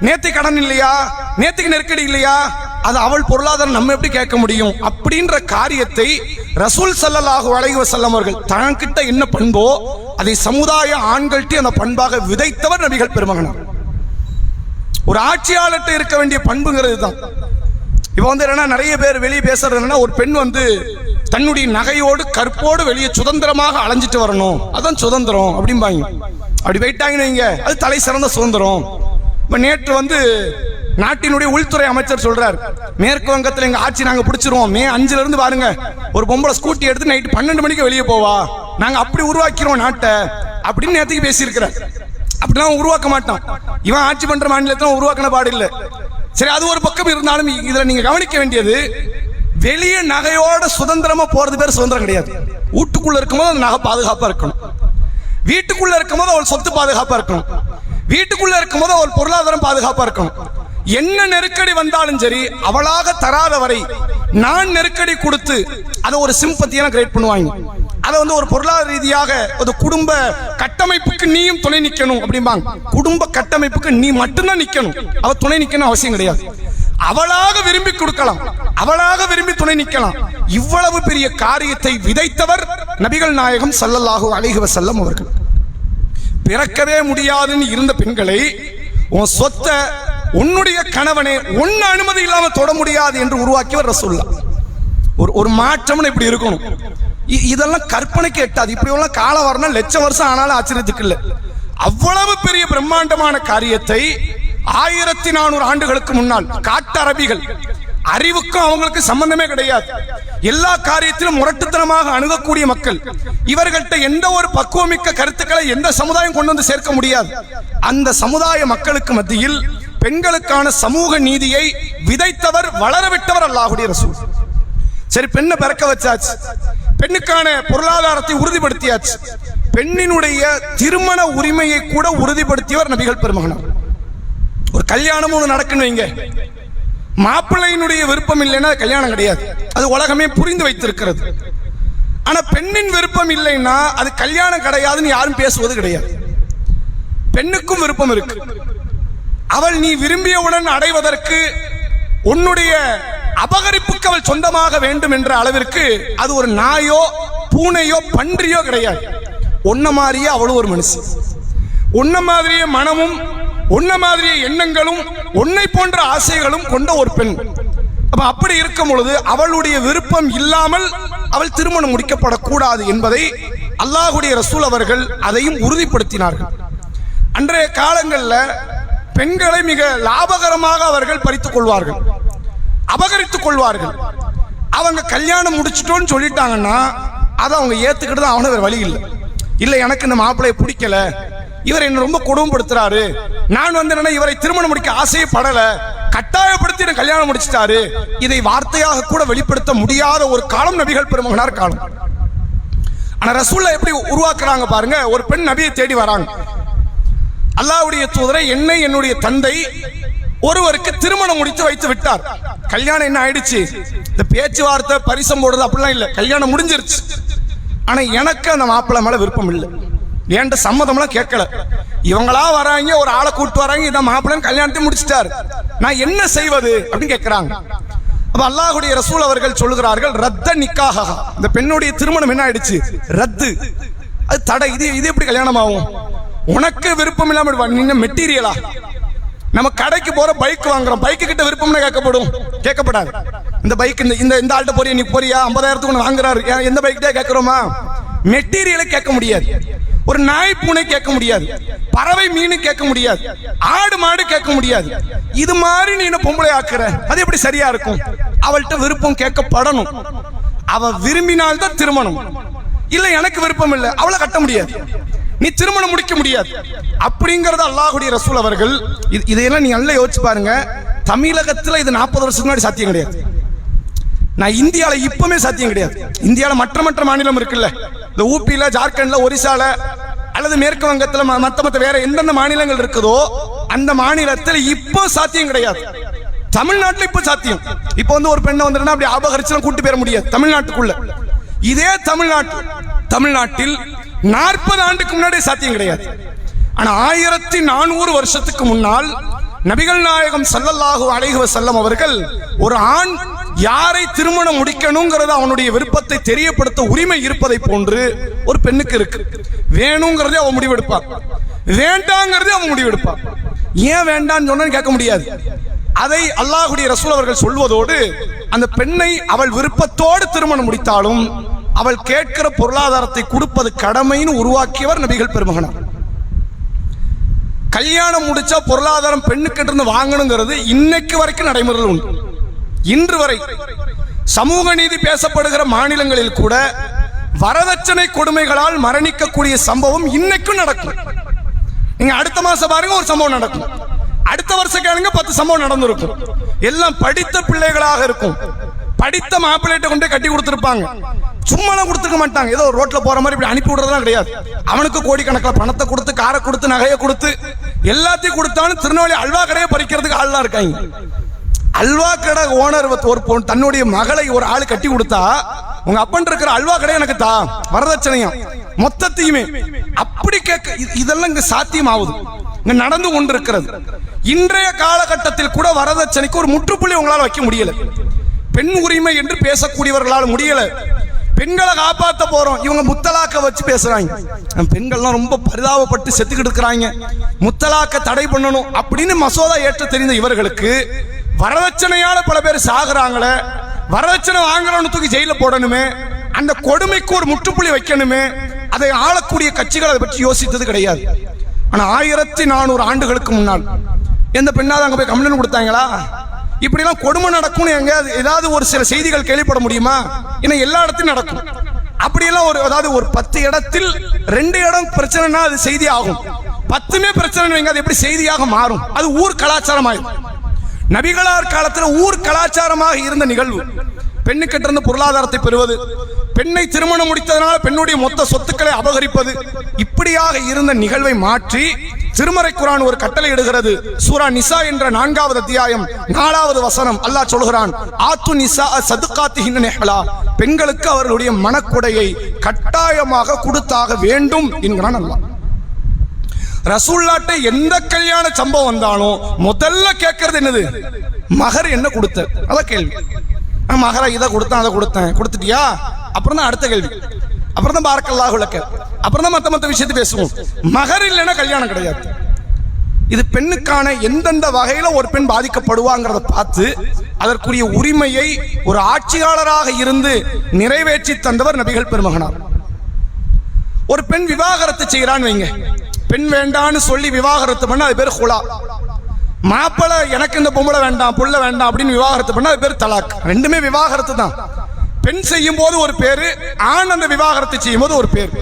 [SPEAKER 1] நேத்துக்கு கடன் இல்லையா, நேத்துக்கு நெருக்கடி இல்லையா, அது அவள் பொருளாதாரம் நம்ம எப்படி கேட்க முடியும்? அப்படின்ற காரியத்தை ரசூல் ஸல்லல்லாஹு அலைஹி வஸல்லம் அவர்கள் தன்கிட்ட என்ன பண்போ அதை சமுதாய ஆண்கள்ட்ட அந்த பண்பாக விதைத்தவர் நபிகள் பெருமகனார். ஒரு ஆட்சியாளர்கிட்ட இருக்க வேண்டிய பண்புங்கிறது தான். இப்போ வந்து என்னன்னா, நிறைய பேர் வெளியே பேசுறது என்னன்னா, ஒரு பெண் வந்து தன்னுடைய நகையோடு கற்போடு வெளியே சுதந்திரமாக அலைஞ்சிட்டு வரணும், அதான் சுதந்திரம் அப்படிம்பாங்க. அப்படி போயிட்டாங்கன்னு வைங்க, அது தலை சிறந்த சுதந்திரம். இப்போ நேற்று வந்து நாட்டினுடைய உள்துறை அமைச்சர் சொல்றார், மேற்கு வங்கத்தில் எங்க ஆட்சி நாங்க பிடிச்சிருவோம், மே 5ல இருந்து பாருங்க ஒரு பொம்பளை ஸ்கூட்டி எடுத்து நைட்டு 12 மணிக்கு வெளியே போவா, நாங்க அப்படி உருவாக்கிறோம் நாட்டை அப்படின்னு நேற்றுக்கு பேசியிருக்கிறார். அப்படிலாம் உருவாக்க மாட்டான், இவன் ஆட்சி பண்ற மாநிலத்தில் உருவாக்கின பாடு இல்லை. சரி, அது ஒரு பக்கம் இருந்தாலும் இதுல நீங்க கவனிக்க வேண்டியது, வெளியே நகையோட சுதந்திரமா போறது பேர் சுதந்திரம் கிடையாது. வீட்டுக்குள்ள இருக்கும்போது அந்த நகை பாதுகாப்பா இருக்கணும், வீட்டுக்குள்ள இருக்கும்போது அவள் சொத்து பாதுகாப்பா இருக்கணும், வீட்டுக்குள்ள இருக்கும்போது அவள் பொருளாதாரம் பாதுகாப்பா இருக்கணும். என்ன நெருக்கடி வந்தாலும் சரி, அவளாக தராத வரை நான் நெருக்கடி கொடுத்து அதை ஒரு சிம்பத்தியான கிரியேட் பண்ணுவாங்க. அதை வந்து ஒரு பொருளாதார ரீதியாக ஒரு குடும்ப கட்டமைப்புக்கு நீயும் துணை நிக்கணும் அப்படிம்பாங்க. குடும்ப கட்டமைப்புக்கு நீ மட்டும்தான் நிக்கணும், அவ துணை நிக்கணும் அவசியம் கிடையாது. அவளாக விரும்பி கொடுக்கலாம், அவளாக விரும்பி துணை நிக்கலாம். இவ்வளவு பெரிய காரியத்தை விதைத்தவர் நபிகள் நாயகம் ஸல்லல்லாஹு அலைஹி வஸல்லம் அவர்கள். பிறக்கவே முடியாதுன்னு இருந்த பெண்களை உன் சொத்தை உன்னுடைய கணவனை உன்ன அனுமதி இல்லாம தொட முடியாது என்று உருவாக்கியவர் ரசூலுல்லாஹ். ஒரு மாற்றம் இப்படி இருக்கணும். இதெல்லாம் கற்பனைக்கு எட்டாது. இப்படி எல்லாம் காலம் வரணும், லட்சம் வருஷம் ஆனாலும் ஆச்சரியத்துக்கு இல்லை. அவ்வளவு பெரிய பிரம்மாண்டமான காரியத்தை 1400 ஆண்டுகளுக்கு முன்னால் காட்டு அரபிகள், அறிவுக்கும் அவங்களுக்கு சம்பந்தமே கிடையாது, எல்லா காரியத்திலும் முரட்டுத்தனமாக அணுகக்கூடிய மக்கள், இவர்கள்ட்ட எந்த ஒரு பக்குவமிக்க கருத்துக்களை எந்த சமுதாயம் கொண்டு வந்து சேர்க்க முடியாது. அந்த சமுதாய மக்களுக்கு மத்தியில் பெண்களுக்கான சமூக நீதியை விதைத்தவர், வளரவிட்டவர் அல்லாஹ்வுடைய ரசூல். சரி, பெண்ணை பிறக்க வச்சாச்சு, பெண்ணுக்கான பொருளாதாரத்தை உறுதிப்படுத்தியாச்சு, பெண்ணினுடைய திருமண உரிமையை கூட உறுதிப்படுத்தியவர் நபிகள் பெருமகனார். ஒரு கல்யாணம் ஒன்று நடக்குன்னு வைங்க, மாப்பிள்ளையினுடைய விருப்பம் இல்லைன்னா கல்யாணம் கிடையாது, அது உலகமே புரிந்து வைத்திருக்கிறது. ஆனா பெண்ணின் விருப்பம் இல்லைன்னா அது கல்யாணம் கிடையாதுன்னு யாரும் பேசுவது கிடையாது. பெண்ணுக்கும் விருப்பம் இருக்கு. அவள் நீ விரும்பியவுடன் அடைவதற்கு உன்னுடைய அபகரிப்புக்கு அவள் சொந்தமாக வேண்டும் என்ற அளவிற்கு அது ஒரு நாயோ பூனையோ பன்றியோ கிடையாது. உன்ன மாதிரியே அவளும் ஒரு மனுஷன், உன்ன மாதிரியே மனமும் உன்ன மாதிரியே எண்ணங்களும் உன்னை போன்ற ஆசைகளும் கொண்ட ஒரு பெண். அப்ப அப்படி இருக்கும் பொழுது அவளுடைய விருப்பம் இல்லாமல் அவள் திருமணம் முடிக்கப்படக்கூடாது என்பதை அல்லாஹ்வுடைய ரசூல் அவர்கள் அதையும் உறுதிப்படுத்தினார்கள். அன்றைய காலங்களில் பெண்களை மிக லாபகரமாக அவர்கள் பறித்துக் கொள்வார்கள், அபகரித்துக் கொள்வார்கள். அவங்க கல்யாணம் முடிச்சிட்டோன்னு சொல்லிட்டாங்கன்னா அதை அவங்க ஏத்துக்கிட்டு தான், அவன வேற வழி இல்லை. இல்லை, எனக்கு இந்த மாப்பிள்ளையை பிடிக்கல, இவர் என்ன ரொம்ப கொடுமைப்படுத்துறாரு, நான் வந்து என்ன இவரை திருமணம் முடிக்க ஆசைப்படல, கட்டாயப்படுத்தி என்ன கல்யாணம் முடிச்சிட்டாரு, இதை வார்த்தையாக கூட வெளிப்படுத்த முடியாத ஒரு காலம் நபிகள் பெருமகனார் காலம். ஆனா ரசூலுல்லாஹ் எப்படி உருவாக்குறாங்க பாருங்க. ஒரு பெண் நபியை தேடி வராங்க, அல்லாஹ்வுடைய தூதரை, என்னை என்னுடைய தந்தை ஒருவருக்கு திருமணம் முடித்து வைத்து விட்டார், கல்யாணம் என்ன ஆயிடுச்சு, இந்த பேச்சுவார்த்தை பரிசம் போடுறது அப்படிலாம் இல்லை, கல்யாணம் முடிஞ்சிருச்சு. ஆனா எனக்கு அந்த மாப்பிள்ளை மேல விருப்பம் இல்லை, ஏன்ட்ட சம்மதம்லாம் கேட்கல, இவங்களா வராங்க, ஒரு ஆளை கூப்பிட்டு வராங்க, இதான் மாப்பிள்ளைன்னு கல்யாணத்தை முடிச்சிட்டாரு, நான் என்ன செய்வது அப்படின்னு கேட்கிறாங்க. அப்ப அல்லாஹ்வுடைய ரசூல் அவர்கள் சொல்லுகிறார்கள், ரத்த நிக்காஹா, இந்த பெண்ணுடைய திருமணம் என்ன ஆயிடுச்சு, ரத்து, அது தடை, இது எப்படி கல்யாணம் ஆகும்? உனக்கு விருப்பம் இல்லாம நீங்க மெட்டீரியலா? நம்ம கடைக்கு போற பைக் வாங்குறோம், பைக்கு கிட்ட விருப்பம்னு கேட்கப்படாது. இந்த பைக் இந்த ஆள்கிட்ட போறியா, நீ போறியா, 50,000 வாங்குறாரு, எந்த பைக் தான் கேட்கிறோமா? மெட்டீரியலை கேட்க முடியாது, ஒரு நாய் பூனை கேட்க முடியாது, பறவை மீன் கேட்க முடியாது, ஆடு மாடு கேட்க முடியாது. இது மாதிரி நீ என்ன பொம்பளை ஆக்குற, அது எப்படி சரியா இருக்கும்? அவள்கிட்ட விருப்பம் கேட்கப்படணும். அவ விரும்பினால்தான் திருமணம், இல்ல எனக்கு விருப்பம் இல்லை, அவளை கட்ட முடியாது, நீ திருமணம் முடிக்க முடியாது. அப்படிங்கறது அல்லாஹ்வுடைய ரசூல் அவர்கள். இதையெல்லாம் நீ நல்லா யோசிச்சு பாருங்க. தமிழகத்துல இது 40 வருஷத்துக்கு முன்னாடி சாத்தியம் கிடையாது. நான் இந்தியால இப்பவுமே சாத்தியம் கிடையாது. இந்தியால மற்ற மாநிலம் இருக்குல்ல, இந்த ஊப்பியில, ஜார்க்கண்ட்ல, ஒரிசால அல்லது மேற்கு வங்கத்துல மத்த வேற எந்தெந்த மாநிலங்கள் இருக்குதோ அந்த மாநிலத்தில் இப்போ சாத்தியம் கிடையாது. தமிழ்நாட்டில் இப்ப சாத்தியம். இப்ப ஒரு பெண்ணை வந்துட்டா அப்படி அபகரிச்சு கூட்டு போயிட முடியாது தமிழ்நாட்டுக்குள்ள. இதே தமிழ்நாட்டில் 40 ஆண்டுக்கு முன்னாடி சாத்தியம் கிடையாது. ஆனா 1400 வருஷத்துக்கு முன்னால் நபிகள் நாயகம் ஸல்லல்லாஹு அலைஹி வஸல்லம் அவர்கள் ஒரு ஆண் யாரை திருமணம் முடிக்கணுங்கிறது அவனுடைய விருப்பத்தை தெரியப்படுத்த உரிமை இருப்பதை போன்று ஒரு பெண்ணுக்கு இருக்கு. வேணுங்கிறதே அவன் முடிவெடுப்பான், வேண்டாங்கிறதே அவன் முடிவெடுப்பான். ஏன் வேண்டான்னு சொன்னு கேட்க முடியாது. அதை அல்லாஹ்வுடைய ரசூல் அவர்கள் சொல்வதோடு அந்த பெண்ணை அவள் விருப்பத்தோடு திருமணம் முடித்தாலும் அவள் கேட்கிற பொருளாதாரத்தை கொடுப்பது கடமைன்னு உருவாக்கியவர் நபிகள் பெருமகனார். கல்யாணம் முடிச்சா பொருளாதாரம் பெண்ணுக்கு இருந்து வாங்கணுங்கிறது இன்னைக்கு வரைக்கும் நடைமுறையில் உண்டு. இன்று வரை சமூக நீதி பேசப்படுகிற மாநிலங்களில் கூட வரதட்சணை கொடுமைகளால் மரணிக்கக்கூடிய சம்பவம் இன்னைக்கும் நடக்கும். நீங்க அடுத்த மாசம் பாருங்க ஒரு சம்பவம் நடக்கும், அடுத்த வருஷம் கேளுங்க 10 சம்பவம் நடந்திருக்கும். எல்லாம் படித்த பிள்ளைகளாக இருக்கும். படித்த மாப்பிள்ளைகிட்ட கொண்டு கட்டி கொடுத்திருப்பாங்க. சும்மாலாம் கொடுத்துருக்க மாட்டாங்க, ஏதோ ரோட்ல போற மாதிரி இப்படி அனுப்பி விடுறதுலாம் கிடையாது. அவனுக்கு கோடிக்கணக்கில் பணத்தை கொடுத்து, காரை கொடுத்து, நகையை கொடுத்து, எல்லாத்தையும் கொடுத்தாலும் திருநெல்வேலி அல்வா கடையை பறிக்கிறதுக்கு ஆள்லாம் இருக்காங்க. அல்வா கடை ஓனர் ஒரு தன்னுடைய மகளை ஒரு ஆள் கட்டி கொடுத்தா, உங்க அப்பன் இருக்கிற அல்வா கடை எனக்கு தா, வரதட்சணையும் மொத்தத்தையுமே அப்படி கேட்க, இதெல்லாம் இங்க சாத்தியம் ஆகுது, இங்க நடந்து கொண்டிருக்கிறது. இன்றைய காலகட்டத்தில் கூட வரதட்சணைக்கு ஒரு முற்றுப்புள்ளி உங்களால் வைக்க முடியல. பெண் உரிமை என்று பேசக்கூடியவர்களால் முடியல. பெண்களை காப்பாற்ற போறோம், இவங்க முத்தலாக்க வச்சு பேசுறாங்க. பெண்கள்லாம் ரொம்ப பரிதாபப்பட்டு செத்துக்கிட்டு இருக்கிறாங்க, முத்தலாக்க தடை பண்ணணும் அப்படின்னு மசோதா ஏற்ற தெரிந்த இவர்களுக்கு வரதட்சணையால பல பேர் சாகுறாங்களே, வரதட்சணை வாங்குறவனு தூக்கி ஜெயில போடணுமே, அந்த கொடுமைக்கு ஒரு முற்றுப்புள்ளி வைக்கணுமே, அதை ஆளக்கூடிய கட்சிகள் அதை பற்றி யோசித்தது கிடையாது. ஆனா 1400 ஆண்டுகளுக்கு முன்னால் எந்த பெண்ணாவது அங்க போய் கம்ப்ளைண்ட் கொடுத்தாங்களா? இப்படி எல்லாம் கொடுமை நடக்கும் ஏதாவது ஒரு சில செய்திகள் கேள்விப்பட முடியுமா? ஏன்னா எல்லா இடத்திலும் நடக்கும். அப்படியெல்லாம் ஒரு 10 இடத்தில் 2 இடம் பிரச்சனைனா அது செய்தி ஆகும். 10மே பிரச்சனை வைங்க, அது எப்படி செய்தியாக மாறும்? அது ஊர் கலாச்சாரமாகும். நபிகளார் காலத்தில் ஊர் கலாச்சாரமாக இருந்த நிகழ்வு பெண்ணுக்கிட்ட இருந்து பொருளாதாரத்தை பெறுவது, பெண்ணை திருமணம் முடித்ததனால பெண்ணுடைய மொத்த சொத்துக்களை அபகரிப்பது, இப்படியாக இருந்த நிகழ்வை மாற்றி திருமறை குர்ஆன் ஒரு கட்டளை இடுகிறது. சூரா நிசா என்ற 4வது அத்தியாயம் 4வது வசனம் அல்லாஹ் சொல்கிறான், ஆத்து நிசா சதுகாத்திஹின் நிஹ்லா, பெண்களுக்கு அவர்களுடைய மனக்குடையை கட்டாயமாக கொடுத்தாக வேண்டும் என்கிறான் அல்லாஹ். ரசூலுல்லாஹ்ட்ட எந்த கல்யாண சம்பவம் வந்தாலும் முதல்ல கேட்கறது என்னது? மகர் என்ன கொடுத்த? அதான் கேள்வி. மகரா இதை கொடுத்தேன், அதை கொடுத்தேன், கொடுத்துட்டியா? அப்புறம் தான் அடுத்த கேள்வி, அப்புறம் தான் பாரக்கல்லாஹு லக்க, அப்புறம் தான் மத்த விஷயத்தை பேசுவோம். மகர் இல்லைன்னா கல்யாணம் கிடையாது. இது பெண்ணுக்கான எந்தெந்த வகையில ஒரு பெண் பாதிக்கப்படுவாங்கிறத பார்த்து அதற்குரிய உரிமையை ஒரு ஆட்சியாளராக இருந்து நிறைவேற்றி தந்தவர் நபிகள் பெருமகனார். ஒரு பெண் விவாகரத்து செய்யறான்னு வைங்க, பெண் வேண்டான்னு சொல்லி விவாகரத்து பண்ண அது பேர் ஹுலா. மாப்பிள எனக்கு இந்த பொம்பளை வேண்டாம், புள்ள வேண்டாம் அப்படின்னு விவாகரத்து பண்ண அது பேர் தலாக். ரெண்டுமே விவாகரத்து தான். பெண் செய்யும் போது ஒரு பேரு, ஆண் அந்த விவாகரத்து செய்யும் போது ஒரு பேர்.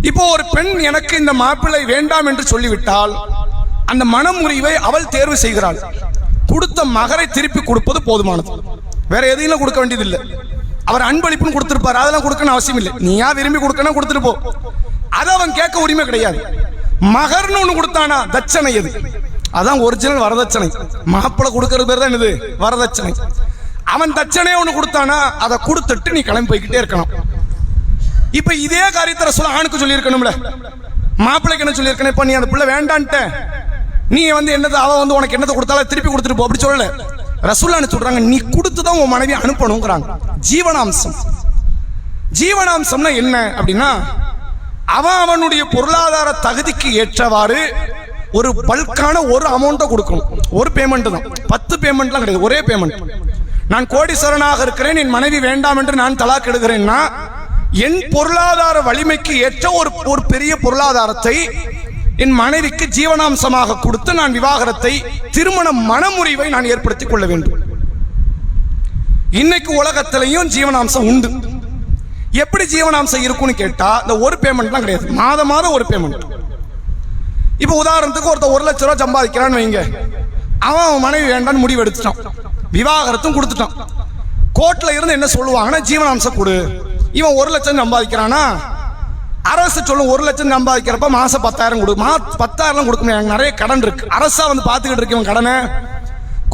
[SPEAKER 1] இப்போ ஒரு பெண் எனக்கு இந்த மாப்பிள்ளை வேண்டாம் என்று சொல்லிவிட்டால் அந்த மனமுறிவை அவள் தேர்வு செய்கிறாள். கொடுத்த மகரை திருப்பி கொடுப்பது போதுமானது, வேற எதையும் கொடுக்க வேண்டியதில்லை. அவர் அன்பளிப்புன்னு கொடுத்திருப்பார், அதெல்லாம் கொடுக்கணும் அவசியம் இல்லை. நீயா விரும்பி கொடுக்கணும் கொடுத்துட்டு போ, அதை அவன் கேட்க உரிமை கிடையாது. மகர்னு ஒண்ணு கொடுத்தானா தட்சணை, எது அதான் ஒரிஜினல் வரதட்சணை. மாப்பிள்ளை கொடுக்கறது பேர் தான் இது வரதட்சணை. அவன் தட்சணையை ஒண்ணு கொடுத்தானா அதை கொடுத்துட்டு நீ கிளம்பி போய்கிட்டே இருக்கலாம். இப்ப இதே காரியத்தை ரசூல் ஆணுக்கு சொல்லி இருக்கணும்ல, மாப்பிள்ளைக்கு என்ன சொல்லி இருக்கணும்? இப்ப நீ அந்த பிள்ளை வேண்டான்ட்ட, நீ என்னது அவ உனக்கு என்னத்தை கொடுத்தாலும் திருப்பி கொடுத்துட்டு போ அப்படி சொல்லல. ரசூலுல்லாஹ் சொல்றாங்க, நீ கொடுத்துதான் உன் மனைவி அனுப்பணுங்கிறாங்க. ஜீவனாம்சம். ஜீவனாம்சம்னா என்ன அப்படின்னா, அவனுடைய பொருளாதார தகுதிக்கு ஏற்றவாறு ஒரு பல்கான ஒரு அமௌண்ட்டை கொடுக்கணும். ஒரு பேமெண்ட் தான், 10 பேமெண்ட்லாம் கிடையாது, ஒரே பேமெண்ட். நான் கோடீஸ்வரனாக இருக்கிறேன், என் மனைவி வேண்டாம் என்று நான் தலாக் எடுக்கிறேன்னா என் பொருளாதார வலிமைக்கு ஏற்ற ஒரு பெரிய பொருளாதாரத்தை என் மனைவிக்கு ஜீவனாம்சமாக கொடுத்து நான் விவாகரத்தை, திருமண மனமுறிவை நான் ஏற்படுத்திக் கொள்ள வேண்டும். இன்னைக்கு உலகத்திலையும் ஜீவனாம்சம் உண்டு. எப்படி ஜீவனாம்சம் இருக்குன்னு கேட்டா, இந்த ஒரு பேமெண்ட்லாம் கிடையாது, மாதம் ஒரு பேமெண்ட். இப்ப உதாரணத்துக்கு ஒருத்தர் 1 லட்சம் ரூபாய் சம்பாதிக்கிறான்னு வைங்க, அவன் மனைவி வேண்டான்னு முடிவு எடுத்துட்டான், விவாகரத்தும் கொடுத்துட்டான். கோர்ட்ல இருந்து என்ன சொல்லுவாங்கன்னா, ஜீவனாம்சம் கொடு. இவன் 1 லட்சம் சம்பாதிக்கிறானா, அரசு சொல்லும் 1 லட்சம் சம்பாதிக்கிறப்ப மாசம் 10,000 கொடு. 10,000 கொடுக்க முடியாது, எனக்கு நிறைய கடன் இருக்கு. அரசா வந்து பாத்துக்கிட்டு இருக்கவன் கடனை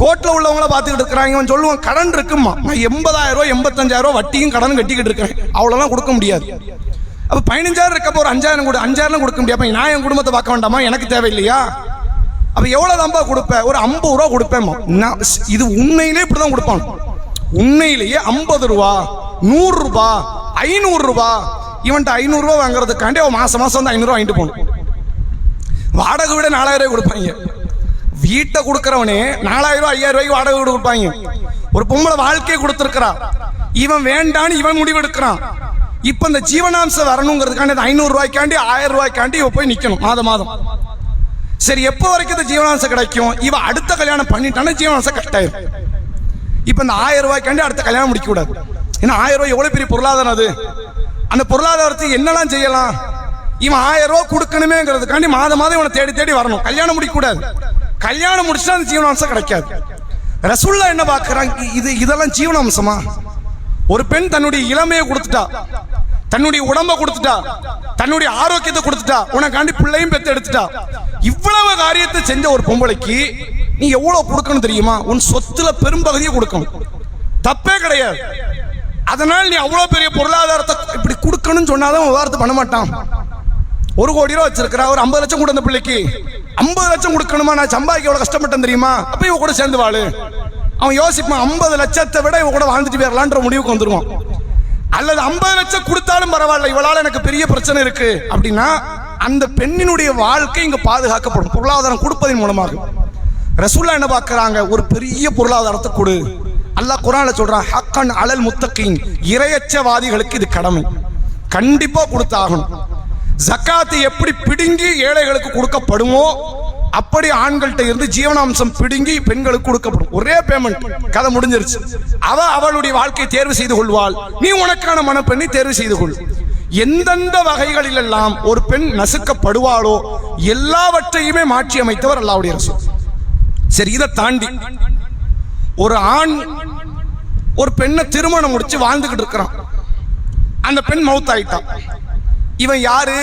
[SPEAKER 1] கோர்ட்ல உள்ளவங்கள பாத்துக்கிட்டு இருக்கிறாங்க. இவன் சொல்லுவான் கடன் இருக்குமா, நான் 80,000 ரூபாய் 85,000 வட்டியும் கடன் கட்டிக்கிட்டு இருக்கேன், அவ்வளவுலாம் கொடுக்க முடியாது. அப்ப 15,000 இருக்கப்போ ஒரு 5,000 கொடு. 5,000 கொடுக்க முடியாது, நான் என் குடும்பத்தை பார்க்க வேண்டாமா, எனக்கு தேவையில்லையா? அப்ப எவ்வளவு தான்பா கொடுப்பேன்? ஒரு 50 ரூபா கொடுப்பேன். இது உண்மையிலே இப்படிதான் கொடுப்பான். உண்மையிலேயே 50 ரூபா 100 ரூபா 500 ரூபா. இவன்ட்ட 500 ரூபா வாங்குறதுக்காண்டி அவன் மாசம் வந்து 500 ரூபா வாங்கிட்டு போகணும். வாடகை விட 4,000 ரூபாய் கொடுப்பாங்க. வீட்டை கொடுக்கறவனே 4,000 ரூபாய் 5,000 ரூபாய்க்கு வாடகை வீடு கொடுப்பாங்க. ஒரு பொம்பளை வாழ்க்கையை கொடுத்துருக்கிறா, இவன் வேண்டான்னு இவன் முடிவு எடுக்கிறான். இப்ப இந்த ஜீவனாம்சம் வரணுங்கிறதுக்காண்டி 500 ரூபாய்க்காண்டி 1000 ரூபாய்க்காண்டி இவ போய் நிக்கணும் மாதம். சரி, எப்போ வரைக்கும் இந்த ஜீவனாம்சம் கிடைக்கும்? இவ அடுத்த கல்யாணம் பண்ணிட்டான ஜீவனாம்சம் கட்டாயிரும். இப்ப இந்த 1000 ரூபாய்க்காண்டி அடுத்த கல்யாணம் முடிக்க கூடாது. ஏன்னா 1000 ரூபாய் எவ்வளவு பெரிய பொருளாதாரம் அது. அந்த பொருளாதாரத்தை என்னெல்லாம் செய்யலாம்? இவன் 1000 ரூபாய் கொடுக்கணுமேங்கிறதுக்காண்டி மாதம் இவனை தேடி வரணும். கல்யாணம் முடிக்க கூடாது. கல்யாணம் முடிச்சுட்டா அந்த ஜீவனாம்சம் கிடைக்காது. ரசூலுல்லாஹ் என்ன பார்க்கறாங்க? இதெல்லாம் ஜீவனாம்சமா? ஒரு பெண் தன்னுடைய இளமையை கொடுத்துட்டா, தன்னுடைய உடம்ப கொடுத்துட்டா, தன்னுடைய ஆரோக்கியத்தை கொடுத்துட்டா, உனக்காண்டி பிள்ளையும் பெத்து எடுத்துட்டா, இவ்வளவு காரியத்தை செஞ்ச ஒரு பொம்பளைக்கு நீ எவ்வளவு கொடுக்கணும் தெரியுமா? உன் சொத்துல பெரும்பகுதியை கொடுக்கணும், தப்பே கிடையாது. அதனால் நீ அவ்வளவு பெரிய பொருளாதாரத்தை இப்படி கொடுக்கணும்னு சொன்னாதான் வார்த்தை பண்ண மாட்டான். 1 கோடி ரூபா வச்சிருக்கிறா, ஒரு 50 லட்சம் கூட அந்த பிள்ளைக்கு 50 லட்சம் கொடுக்கணுமா? நான் சம்பாதிக்க எவ்வளவு கஷ்டப்பட்டேன் தெரியுமா? அப்ப இவ கூட சேர்ந்து வாழு. அவன் யோசிப்பான், 50 லட்சத்தை விட இவ கூட வாழ்ந்துட்டு போயிடலான்ற முடிவுக்கு வந்துருவான். அல்லது 50 லட்சம் கொடுத்தாலும் பரவாயில்ல, இவளால எனக்கு பெரிய பிரச்சனை இருக்கு அப்படின்னா அந்த பெண்ணினுடைய வாழ்க்கை இங்க பாதுகாக்கப்படும் பொருளாதாரம் கொடுப்பதன் மூலமாக. ரசூலுல்லாஹ் என்ன பார்க்கறாங்க? ஒரு பெரிய பொருளாதாரத்தை கொடு. அல்லாஹ் குர்ஆன்ல சொல்றான், ஹக்கன் அலல் முத்தகீன், இறையச்சவாதிகளுக்கு இது கடமை, கண்டிப்பா கொடுத்தாகணும். ஜக்காத்தை எப்படி பிடுங்கி ஏழைகளுக்கு கொடுக்கப்படுமோ அப்படி ஆண்கள்ட்ட இருந்து ஜீவனாம்சம் பிடுங்கி பெண்களுக்கு கொடுக்கப்படும். ஒரே பேமெண்ட், கதை முடிஞ்சிருச்சு. அவளுடைய வாழ்க்கையை தேர்வு செய்து கொள்வாள், நீ உனக்கான மணப்பெண்ணை தேர்வு செய்து கொள். எந்தெந்த வகைகளில் எல்லாம் ஒரு பெண் நசுக்கப்படுவாளோ எல்லாவற்றையுமே மாற்றி அமைத்தவர் அல்லாஹ்வுடைய ரசூல். சரி, இதை தாண்டி ஒரு ஆண் ஒரு பெண்ணை திருமணம் முடிச்சு வாழ்ந்துகிட்டு இருக்கிறான். அந்த பெண் மௌத்தாயிட்டான். இவன் யாரு?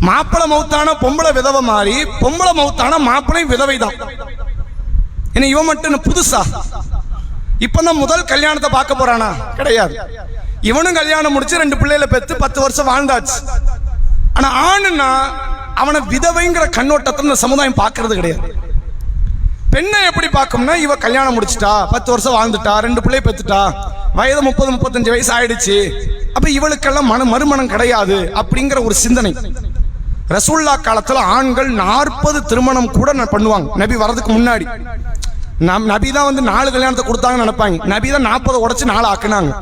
[SPEAKER 1] மாப்பிளை மௌத்தான பொம்பளை விதவை மாறி, பொம்பளை மௌத்தான மாப்பிளை விதவை தான். என்ன இவன் மட்டும் புதுசா இப்பதான் முதல் கல்யாணத்தை பார்க்க போறானா? கிடையாது. இவனும் கல்யாணம் முடிச்சு 2 பிள்ளைகளை பெத்து 10 வருஷம் வாழ்ந்தாச்சு. ஆனா ஆணுன்னா அவனை விதவைங்கிற கண்ணோட்டத்தை இந்த சமுதாயம் பார்க்கறது கிடையாது. பெண்ணை எப்படி பார்க்கும்னா, இவ கல்யாணம் முடிச்சுட்டா, 10 வருஷம் வாழ்ந்துட்டா, 2 பிள்ளை பெத்துட்டா, வயது 30-35 வயசு ஆயிடுச்சு, அப்ப இவளுக்கெல்லாம் மறுமணம் கிடையாது அப்படிங்கிற ஒரு சிந்தனை. ரசூலுல்லாஹ் காலத்துல ஆண்கள் 40 திருமணம் கூட பண்ணுவாங்க. நபி வரதுக்கு முன்னாடி நபி தான் வந்து 4 கல்யாணத்தை கொடுத்தாங்கன்னு நினைப்பாங்க. நபி தான் 40 உடைச்சு 4 ஆக்குனாங்க.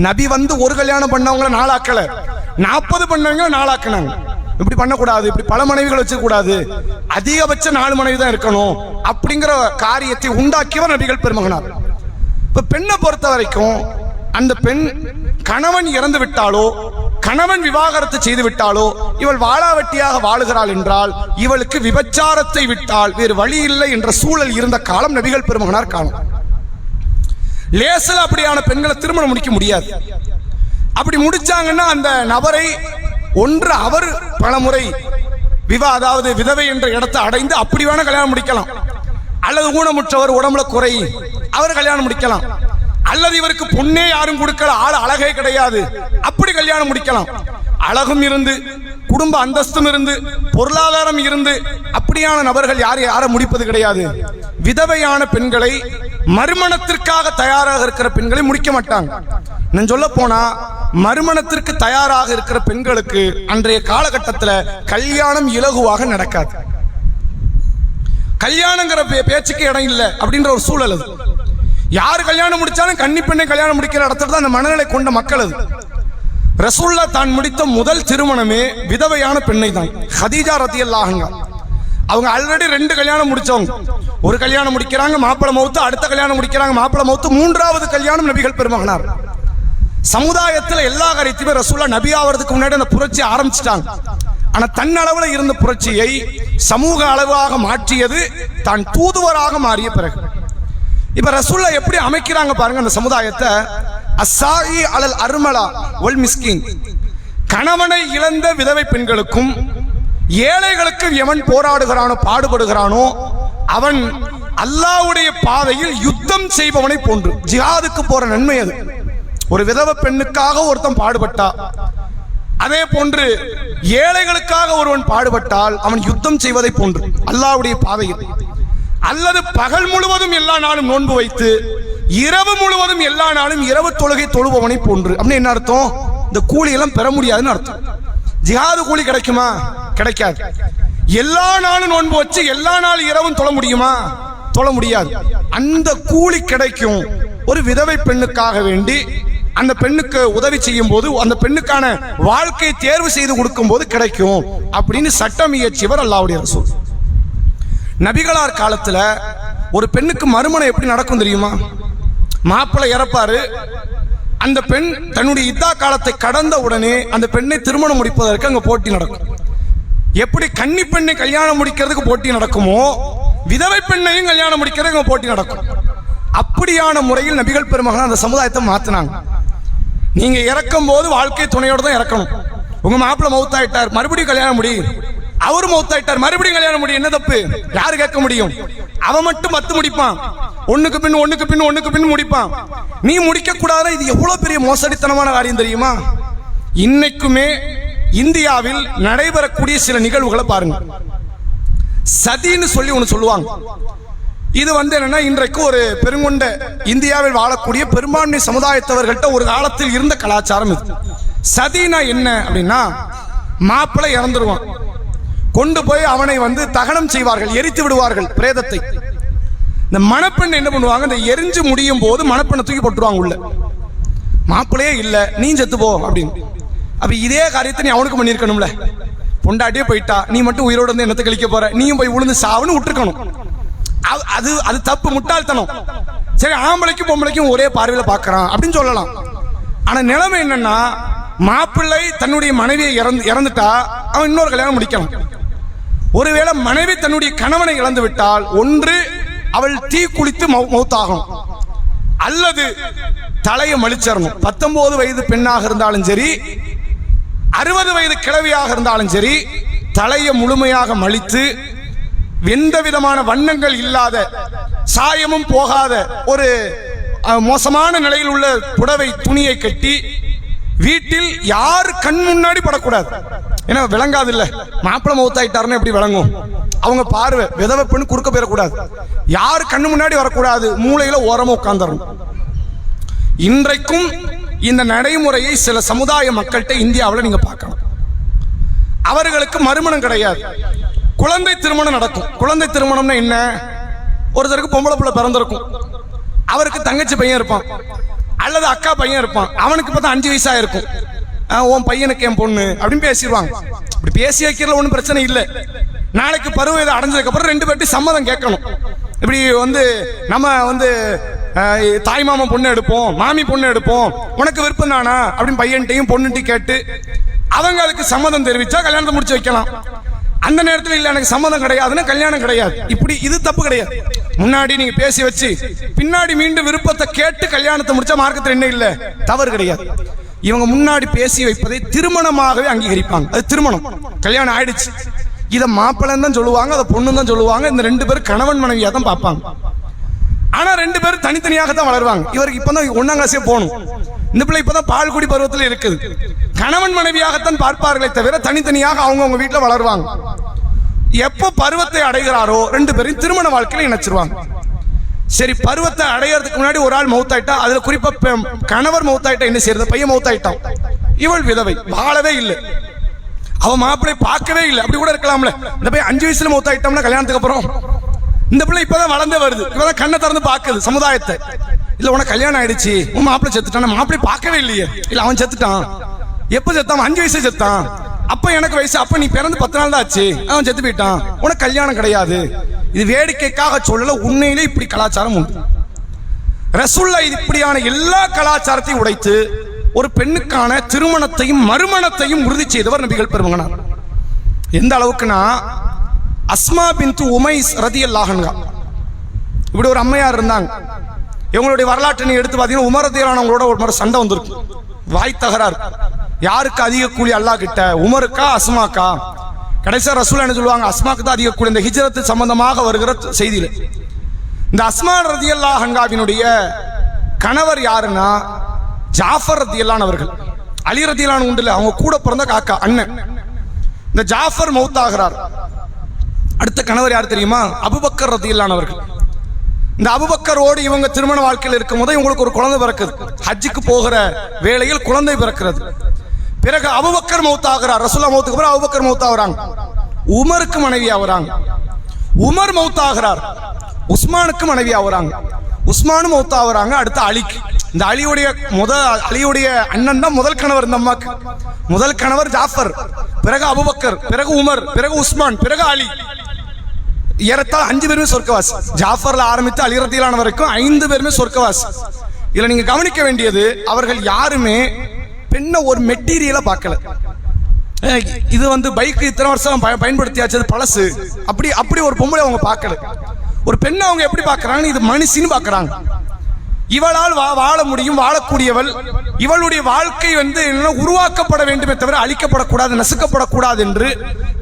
[SPEAKER 1] நபி வந்து ஒரு கல்யாணம் பண்ணவங்கள 4 ஆக்கல, 40 பண்ணவங்க 4 ஆக்குனாங்க. இப்படி பண்ணக்கூடாது, இப்படி பல மனைவிகள் வச்சுக்க கூடாது, அதிகபட்ச 4 மனைவி தான் இருக்கணும் அப்படிங்கிற காரியத்தை உண்டாக்கியவர் நபிகள் பெருமகனார். இப்ப பெண்ணை பொறுத்த வரைக்கும் அந்த பெண் கணவன் இறந்து விட்டாலோ, கணவன் விவாகரத்து செய்து விட்டாலோ, இவள் வாளாவட்டியாக வாழுகிறாள் என்றால் இவளுக்கு விபச்சாரத்தை விட்டால் வேறு வழி இல்லை என்ற சூழல் இருந்த காலம் நபிகள் பெருமகனார் காலம். லேசில் அப்படியான பெண்களை திருமணம் முடிக்க முடியாது. அப்படி முடிச்சாங்கன்னா அந்த நபரை ஒன்று அவர் பலமுறை அதாவது விதவை என்ற இடத்தை அடைந்து அப்படி வேணா கல்யாணம் முடிக்கலாம், அல்லது ஊனமுற்றவர் உடம்புல குறை அவர் கல்யாணம் முடிக்கலாம், அல்லது இவருக்கு பொண்ணே யாரும் கொடுக்கல, ஆள் அழகே கிடையாது, அப்படி கல்யாணம் முடிக்கலாம். அழகும் இருந்து குடும்ப அந்தஸ்தும் இருந்து பொருளாதாரம் இருந்து அப்படியான நபர்கள் யாரை முடிப்பது கிடையாது. விதவையான பெண்களை, மறுமணத்திற்காக தயாராக இருக்கிற பெண்களை முடிக்க மாட்டாங்க. நான் சொல்ல போனா மறுமணத்திற்கு தயாராக இருக்கிற பெண்களுக்கு அன்றைய காலகட்டத்தில் கல்யாணம் இலகுவாக நடக்காது. கல்யாணங்கிற பேச்சுக்கு இடம் இல்லை அப்படின்ற ஒரு சூழல் அது. யார் கல்யாணம் முடிச்சாலும் கன்னி பெண்ணை கல்யாணம் முடிக்கிற இடத்துல தான் அந்த மனநிலை கொண்ட மக்கள் அது. ரசூலுல்லாஹ் தான் முடித்த முதல் திருமணமே விதவையான பெண்ணை தான். ஹதீஜா ரலியல்லாஹு அன்ஹா அவங்க ஆல்ரெடி 2 கல்யாணம் முடிச்சவங்க. ஒரு கல்யாணம் முடிக்கிறாங்க, மாப்பிளை மௌத்து, அடுத்த கல்யாணம் முடிக்கிறாங்க, மாப்பிளை மௌத்து, 3வது கல்யாணம் நபிகள் பெருமகனார். சமுதாயத்தில் எல்லா காரியத்தையுமே ரசூலுல்லாஹ் நபி ஆவறதுக்கு முன்னாடி அந்த புரட்சி ஆரம்பிச்சிட்டாங்க. ஆனா தன்னளவுல இருந்த புரட்சியை சமூக அளவாக மாற்றியது தான் தூதுவராக மாறிய பிறகு. இப்ப ரசூலுல்லாஹ் எப்படி அமைக்கிறாங்க பாருங்க அந்த சமுதாயத்தை. அஸ்ஸாயி அலல் அர்மலா வல் மிஸ்கின், கணவனை இழந்த விதவை பெண்களுக்கும் ஏழைகளுக்கு எவன் போராடுகிறானோ பாடுபடுகிறானோ அவன் அல்லாஹ்வுடைய பாதையில் யுத்தம் செய்பவனை போன்று. ஜிஹாதுக்கு போற நன்மை அது. ஒரு விதவை பெண்ணுக்காக ஒருத்தன் பாடுபட்டா, அதே போன்று ஏழைகளுக்காக ஒருவன் பாடுபட்டால் அவன் யுத்தம் செய்வதை போன்று அல்லாஹ்வுடைய பாதையில். அல்லது பகல் முழுவதும் எல்லா நாளும் நோன்பு வைத்து இரவு முழுவதும் எல்லா நாளும் இரவு தொழுகை தொழுபவனை போன்று. அப்படின்னு என்ன அர்த்தம்? இந்த கூலி எல்லாம் பெற முடியாதுன்னு அர்த்தம். ஜிஹாது கூலி கிடைக்குமா? கிடைக்காது. எல்லா நாளும் நோன்பு வச்சு எல்லா நாளும் இரவும் தொழ முடியுமா? தொழ முடியாது. அந்த கூலி கிடைக்கும் ஒரு விதவை பெண்ணுக்காக வேண்டி அந்த பெண்ணுக்கு உதவி செய்யும் போது, அந்த பெண்ணுக்கான வாழ்க்கையை தேர்வு செய்து கொடுக்கும் போது கிடைக்கும் அப்படின்னு சட்டம் இயற்றியவர் அல்லாஹ்வுடைய ரசூல். நபிகளார் காலத்துல ஒரு பெண்ணுக்கு மறுமணம் எப்படி நடக்கும் தெரியுமா? மாப்பிள்ளை இறப்பாரு, அந்த பெண் தன்னுடைய இத்தா காலத்தை கடந்த உடனே அந்த பெண்ணை திருமணம் முடிப்பதற்கு அங்க போட்டி நடக்கும். எப்படி கன்னி பெண்ணை கல்யாணம் முடிக்கிறதுக்கு போட்டி நடக்குமோ, விதவை பெண்ணையும் கல்யாணம் முடிக்கிறதுக்கு அங்க போட்டி நடக்கும். அப்படியான முறையில் நபிகள் பெருமகன் அந்த சமுதாயத்தை மாத்தினாங்க. நீங்க இறக்கும் போது வாழ்க்கை துணையோட தான் இறக்கணும். உங்க மாப்பிள்ளை மௌத்தாயிட்டார், மறுபடியும் கல்யாணம் முடி. அவரு மௌத்தாயிட்டார், மறுபடியும் கல்யாணம் முடி. என்ன தப்பு? யாரு கேட்க முடியும்? அவன் மட்டும் 10 முடிப்பான், ஒண்ணுக்கு பின் முடிப்பான். நீ முடிக்க கூடாது. இது எவ்வளவு பெரிய மோசடித்தனமான காரியம் தெரியுமா? இன்னைக்குமே இந்தியாவில் நடைபெறக்கூடிய சில நிகழ்வுகளை பாருங்க. சதின்னு சொல்லி ஒன்று சொல்லுவாங்க. இது என்னன்னா, இன்றைக்கு ஒரு பெருங்கொண்ட இந்தியாவில் வாழக்கூடிய பெரும்பான்மை சமுதாயத்தவர்கள்ட்ட ஒரு காலத்தில் இருந்த கலாச்சாரம் இது. சதினா என்ன அப்படின்னா, மாப்பிள்ளை இறந்துருவான், கொண்டு போய் அவனை தகனம் செய்வார்கள், எரித்து விடுவார்கள் பிரேதத்தை. இந்த மணப்பெண் என்ன பண்ணுவாங்க, இந்த எரிஞ்சு முடியும் போது மணப்பெண்ணை தூக்கி போட்டுருவாங்க உள்ள. மாப்பிள்ளையே இல்ல, நீ செத்து போ அப்படின்னு. அப்ப இதே காரியத்தை நீ அவனுக்கு பண்ணிருக்கணும்ல. பொண்டாட்டியே போயிட்டா, நீ மட்டும் உயிரோடு வந்து என்னத்தை கழிக்க போற, நீயும் போய் விழுந்து சாவுன்னு விட்டுருக்கணும். அது தப்பு, முட்டாள்தனம். சரி, ஆம்பளைக்கும் பொம்பளைக்கும் ஒரே பார்வையில பாக்குறான் அப்படின்னு சொல்லலாம். ஆனா நிலைமை என்னன்னா, மாப்பிள்ளை தன்னுடைய மனைவியை இறந்துட்டா அவன் இன்னொரு கல்யாணம் முடிக்கலாம். ஒருவேளை மனைவி தன்னுடைய கணவனை இழந்து விட்டால், ஒன்று அவள் தீ குளித்து மௌத்தாகும், அல்லது தலையை மலிச்சிடணும். 19 வயது பெண்ணாக இருந்தாலும் சரி, 60 வயது கிழவியாக இருந்தாலும் சரி, தலையை முழுமையாக மலித்து எந்த விதமான வண்ணங்கள் இல்லாத, சாயமும் போகாத ஒரு மோசமான நிலையில் உள்ள புடவை துணியை கட்டி வீட்டில் யார் கண் முன்னாடி படக்கூடாது. ஏன்னா விளங்காது இல்ல, மாப்பிள்ளை மௌத்தாயிட்டாருன்னு எப்படி விளங்கும்? அவங்க பார்வை விதவை பெண்ணு குறுக்க போயிடக்கூடாது, யார் கண்ணு முன்னாடி வரக்கூடாது, மூளையில ஓரமா உட்கார்ந்துடணும். இன்றைக்கும் இந்த நடைமுறையை சில சமுதாய மக்கள்கிட்ட இந்தியாவில் நீங்க பார்க்கலாம். அவர்களுக்கு மறுமணம் கிடையாது, குழந்தை திருமணம் நடக்கும். குழந்தை திருமணம்னா என்ன? ஒருத்தருக்கு பொம்பளை பிள்ளை பிறந்திருக்கும், அவருக்கு தங்கச்சி பையன் இருப்பான், அல்லது அக்கா பையன் இருப்பான். அவனுக்கு பார்த்தா 5 வயசா இருக்கும். உன் பையனுக்கு என் பொண்ணு அப்படின்னு பேசிடுவாங்க. இப்படி பேசி வைக்கிறதுல ஒன்றும் பிரச்சனை இல்லை. நாளைக்கு பருவ வயது அடைஞ்சதுக்கு அப்புறம் 2 பேர்ட்டையும் சம்மதம் கேட்கணும். இப்படி நம்ம தாய் மாமா பொண்ணு எடுப்போம், மாமி பொண்ணு எடுப்போம், உனக்கு விருப்பம் தானா அப்படின்னு பையன்ட்டையும் பொண்ணுட்டையும் கேட்டு அவங்க அதுக்கு சம்மதம் தெரிவிச்சா கல்யாணத்தை முடிச்சு வைக்கலாம். அந்த நேரத்தில் இல்ல எனக்கு சம்மதம் கிடையாதுன்னு கல்யாணம் கிடையாது. இப்படி இது தப்பு கிடையாது. முன்னாடி நீங்க பேசி வச்சு பின்னாடி மீண்டும் விருப்பத்தை கேட்டு கல்யாணத்தை முடிச்சா மார்க்கத்தில் என்ன இல்ல, தவறு கிடையாது. இவங்க முன்னாடி பேசி வைப்பதை திருமணமாகவே அங்கீகரிப்பாங்க. அது திருமணம், கல்யாணம் ஆயிடுச்சு. இதை மாப்பிள்ளை தான் சொல்லுவாங்க, அதை பொண்ணு தான் சொல்லுவாங்க. இந்த 2 பேரும் கணவன் மனைவியா தான் பார்ப்பாங்க. ஆனா 2 பேரும் தனித்தனியாக தான் வளருவாங்க. இவருக்கு இப்பதான் 1ஆம் கிளாஸே போகணும், இந்த பிள்ளை இப்பதான் பால்குடி பருவத்தில் இருக்குது. கணவன் மனைவியாகத்தான் பார்ப்பார்களே தவிர தனித்தனியாக அவங்க வீட்டில் வளருவாங்க. எப்போ பருவத்தை அடைகிறாரோ 2 பேரையும் திருமண வாழ்க்கையில இணைச்சிருவாங்க. சரி, பருவத்தை அடையறதுக்கு முன்னாடி ஒரு ஆள் மௌத்தாயிட்டா, அதுல குறிப்பா கணவர் மௌத்தாயிட்டா என்ன செய்யறது? பையன் மௌத்தாயிட்டான், இவள் விதவை, வாழவே இல்லை, அவன் மாப்பிள்ளை பார்க்கவே இல்லை. அப்படி கூட இருக்கலாம்ல. இந்த பையன் 5 வயசுல மௌத்தாயிட்டோம்னா கல்யாணத்துக்கு அப்புறம் இந்த பிள்ளை இப்பதான் வளர்ந்தே வருது, இப்பதான் கண்ணை திறந்து பாக்குது சமுதாயத்தை. இல்ல உனக்கு கல்யாணம் ஆயிடுச்சு, உன் மாப்பிள்ளை செத்துட்டான், மாப்பிள்ளை பார்க்கவே இல்லையே, இல்ல அவன் செத்துட்டான். எப்ப செத்தான்? 5 வயசு செத்தான். அப்ப எனக்கு வயசு, அப்ப நீ பிறந்து 10 நாள் தான் ஆச்சு, அவன் செத்து போயிட்டான், உனக்கு கல்யாணம் கிடையாது. இது வேடிக்கைக்காக சொல்லல, உண்மையிலே இப்படி கலாச்சாரம் உண்டு. ரசூலுல்லாஹ் இப்படியான எல்லா கலாச்சாரத்தையும் உடைத்து ஒரு பெண்ணுக்கான திருமணத்தையும் மறுமணத்தையும் உறுதி செய்தவர் நபிகள் பெருமகனார். எந்த அளவுக்குன்னா, அஸ்மா பின்து உமைஸ் ரதியல்லாஹு அன்ஹா இப்படி ஒரு அம்மையார் இருந்தாங்க. இவங்களுடைய வரலாற்றை எடுத்து பார்த்தீங்கன்னா, உமர் ரதியல்லாஹு அன்ஹுவோட ஒரு சண்டை வந்திருக்கு, வாய் தகராறு. யாருக்கு அதிக கூலி அல்லாஹ் கிட்ட, உமருக்கா அஸ்மாக்கா? கடைசியா ரசூல் என்ன சொல்லுவாங்க? அஸ்மாக்கு தான் அதிக கூலி. இந்த ஹிஜ்ரத் சம்பந்தமாக வருகிற செய்தியில இந்த அஸ்மா ரதியல்லாஹு அன்ஹாவினுடைய கணவர் யாருன்னா ஜாஃபர் ரதியல்லாஹு அவர்கள். அலி ரதியல்லாஹு உண்டு இல்ல, அவங்க கூட பிறந்த காக்கா அண்ணன். இந்த ஜாஃபர் மௌத்தாகிறார். அடுத்த கணவர் யார் தெரியுமா? அபூபக்கர் ரதியல்லாஹு அவர்கள். இந்த அபூபக்கரோடு இவங்க திருமண வாழ்க்கையில் இருக்கும் போது இவங்களுக்கு ஒரு குழந்தை பிறக்குது. ஹஜ்ஜுக்கு போகிற வேளையில் குழந்தை பிறக்கிறது. பிறகு அபூபக்கர் மௌத்தாகிறார். ரசூலுல்லாஹ் மௌத்துக்கு அப்புறம் அபூபக்கர் மௌத்தாகிறாங்க. உமருக்கு மனைவி ஆகுறாங்க. உமர் மௌத்தாகிறார். உஸ்மானுக்கு மனைவி ஆகுறாங்க. உஸ்மானும் மௌத்தாகிறாங்க. அடுத்து அலிக்கு. இந்த அலியுடைய அண்ணன் தான் முதல் கணவர். இந்த அம்மாக்கு முதல் கணவர் ஜாஃபர், பிறகு அபூபக்கர், பிறகு உமர், பிறகு உஸ்மான், பிறகு அலி. ஏறத்தாழ 5 பேருமே சொர்க்கவாசி. ஜாஃபர்ல ஆரம்பித்து அலி ரதியல்லாஹு வரைக்கும் 5 பேருமே சொர்க்கவாசி. இதுல நீங்க கவனிக்க வேண்டியது, அவர்கள் யாருமே பெண்ணை ஒரு மெட்டீரியலா பார்க்கல. இது வந்து பைக் இத்தனை வருஷம் பயன்படுத்தியாச்சு, அது பழசு, அப்படி ஒரு பொம்பளை அவங்க பார்க்கல. ஒரு பெண்ணை அவங்க எப்படி பார்க்கறாங்க? இது மனுஷின்னு பார்க்கறாங்க. இவளால் வாழ முடியும், வாழக்கூடியவள். இவளுடைய வாழ்க்கை வந்து உருவாக்கப்பட வேண்டுமே தவிர அழிக்கப்படக்கூடாது, நசுக்கப்படக்கூடாது என்று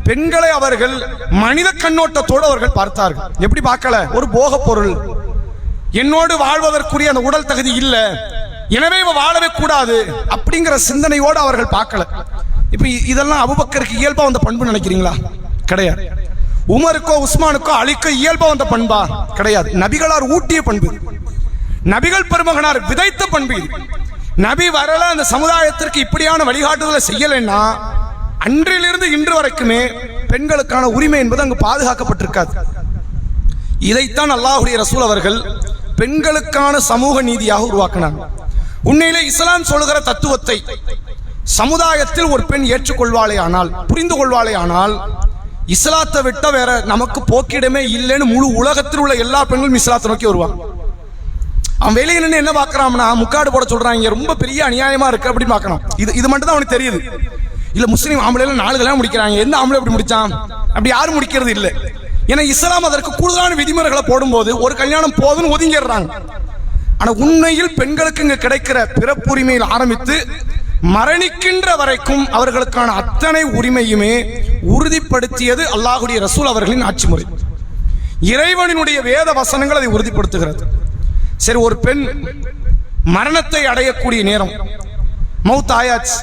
[SPEAKER 1] பெண்களை அவர்கள் மனித கண்ணோட்டத்தோடு அவர்கள் பார்த்தார்கள். எப்படி பார்க்கல? ஒரு போக பொருள், என்னோடு வாழ்வதற்குரிய அந்த உடல் தகுதி இல்லை, எனவே இவ வாழவே கூடாது அப்படிங்கிற சிந்தனையோடு அவர்கள் பார்க்கல. இப்ப இதெல்லாம் அபூபக்கருக்கு இயல்பா வந்த பண்பு நினைக்கிறீங்களா? கிடையாது. உமருக்கோ உஸ்மானுக்கோ அலிக்கோ இயல்பா வந்த பண்பா? கிடையாது. நபிகளார் ஊட்டிய பண்பு, நபிகள் பெருமகனார் விதைத்த பண்பு. நபி வரல அந்த சமுதாயத்திற்கு இப்படியான வழிகாட்டுதலை செய்யலைன்னா அன்றிலிருந்து இன்று வரைக்குமே பெண்களுக்கான உரிமை என்பது அங்கு பாதுகாக்கப்பட்டிருக்காது. இதைத்தான் அல்லாஹ்வுடைய ரசூல் அவர்கள் பெண்களுக்கான சமூக நீதியாக உருவாக்கினாங்க. உண்மையிலே இஸ்லாம் சொல்லுகிற தத்துவத்தை சமுதாயத்தில் ஒரு பெண் ஏற்றுக்கொள்வாளே ஆனால், புரிந்து கொள்வாளே ஆனால், இஸ்லாத்தை விட்ட வேற நமக்கு போக்கிடமே இல்லைன்னு முழு உலகத்தில் உள்ள எல்லா பெண்களும் இஸ்லாத்தை நோக்கி வருவாங்க. அவன் வெளியே நின்று என்ன பார்க்கறான்னா, முக்காடு போட சொல்றாங்க, ரொம்ப பெரிய அநியாயமா இருக்கு அப்படின்னு பார்க்கணும். இது மட்டும் தான் அவனுக்கு தெரியுது. இல்ல முஸ்லீம் ஆம்பளைல 4 கல்யாணம் முடிக்கிறாங்க, எந்த ஆம்பளை அப்படி முடிச்சான்? அப்படி யாரும் முடிக்கிறது இல்லை. ஏன்னா இஸ்லாம் அதற்கு கூடுதலான விதிமுறைகளை போடும்போது ஒரு கல்யாணம் போதுன்னு ஒதுங்கிடுறாங்க. ஆனா உண்மையில் பெண்களுக்கு இங்க கிடைக்கிற பிறப்புரிமையில் ஆரம்பித்து மரணிக்கின்ற வரைக்கும் அவர்களுக்கான அத்தனை உரிமையுமே உறுதிப்படுத்தியது அல்லாஹ்வுடைய ரசூல் அவர்களின் ஆட்சி முறை. இறைவனினுடைய வேத வசனங்கள் அதை உறுதிப்படுத்துகிறது. சரி, ஒரு பெண் மரணத்தை அடையக்கூடிய நேரம், மௌத் ஆயாச்சு,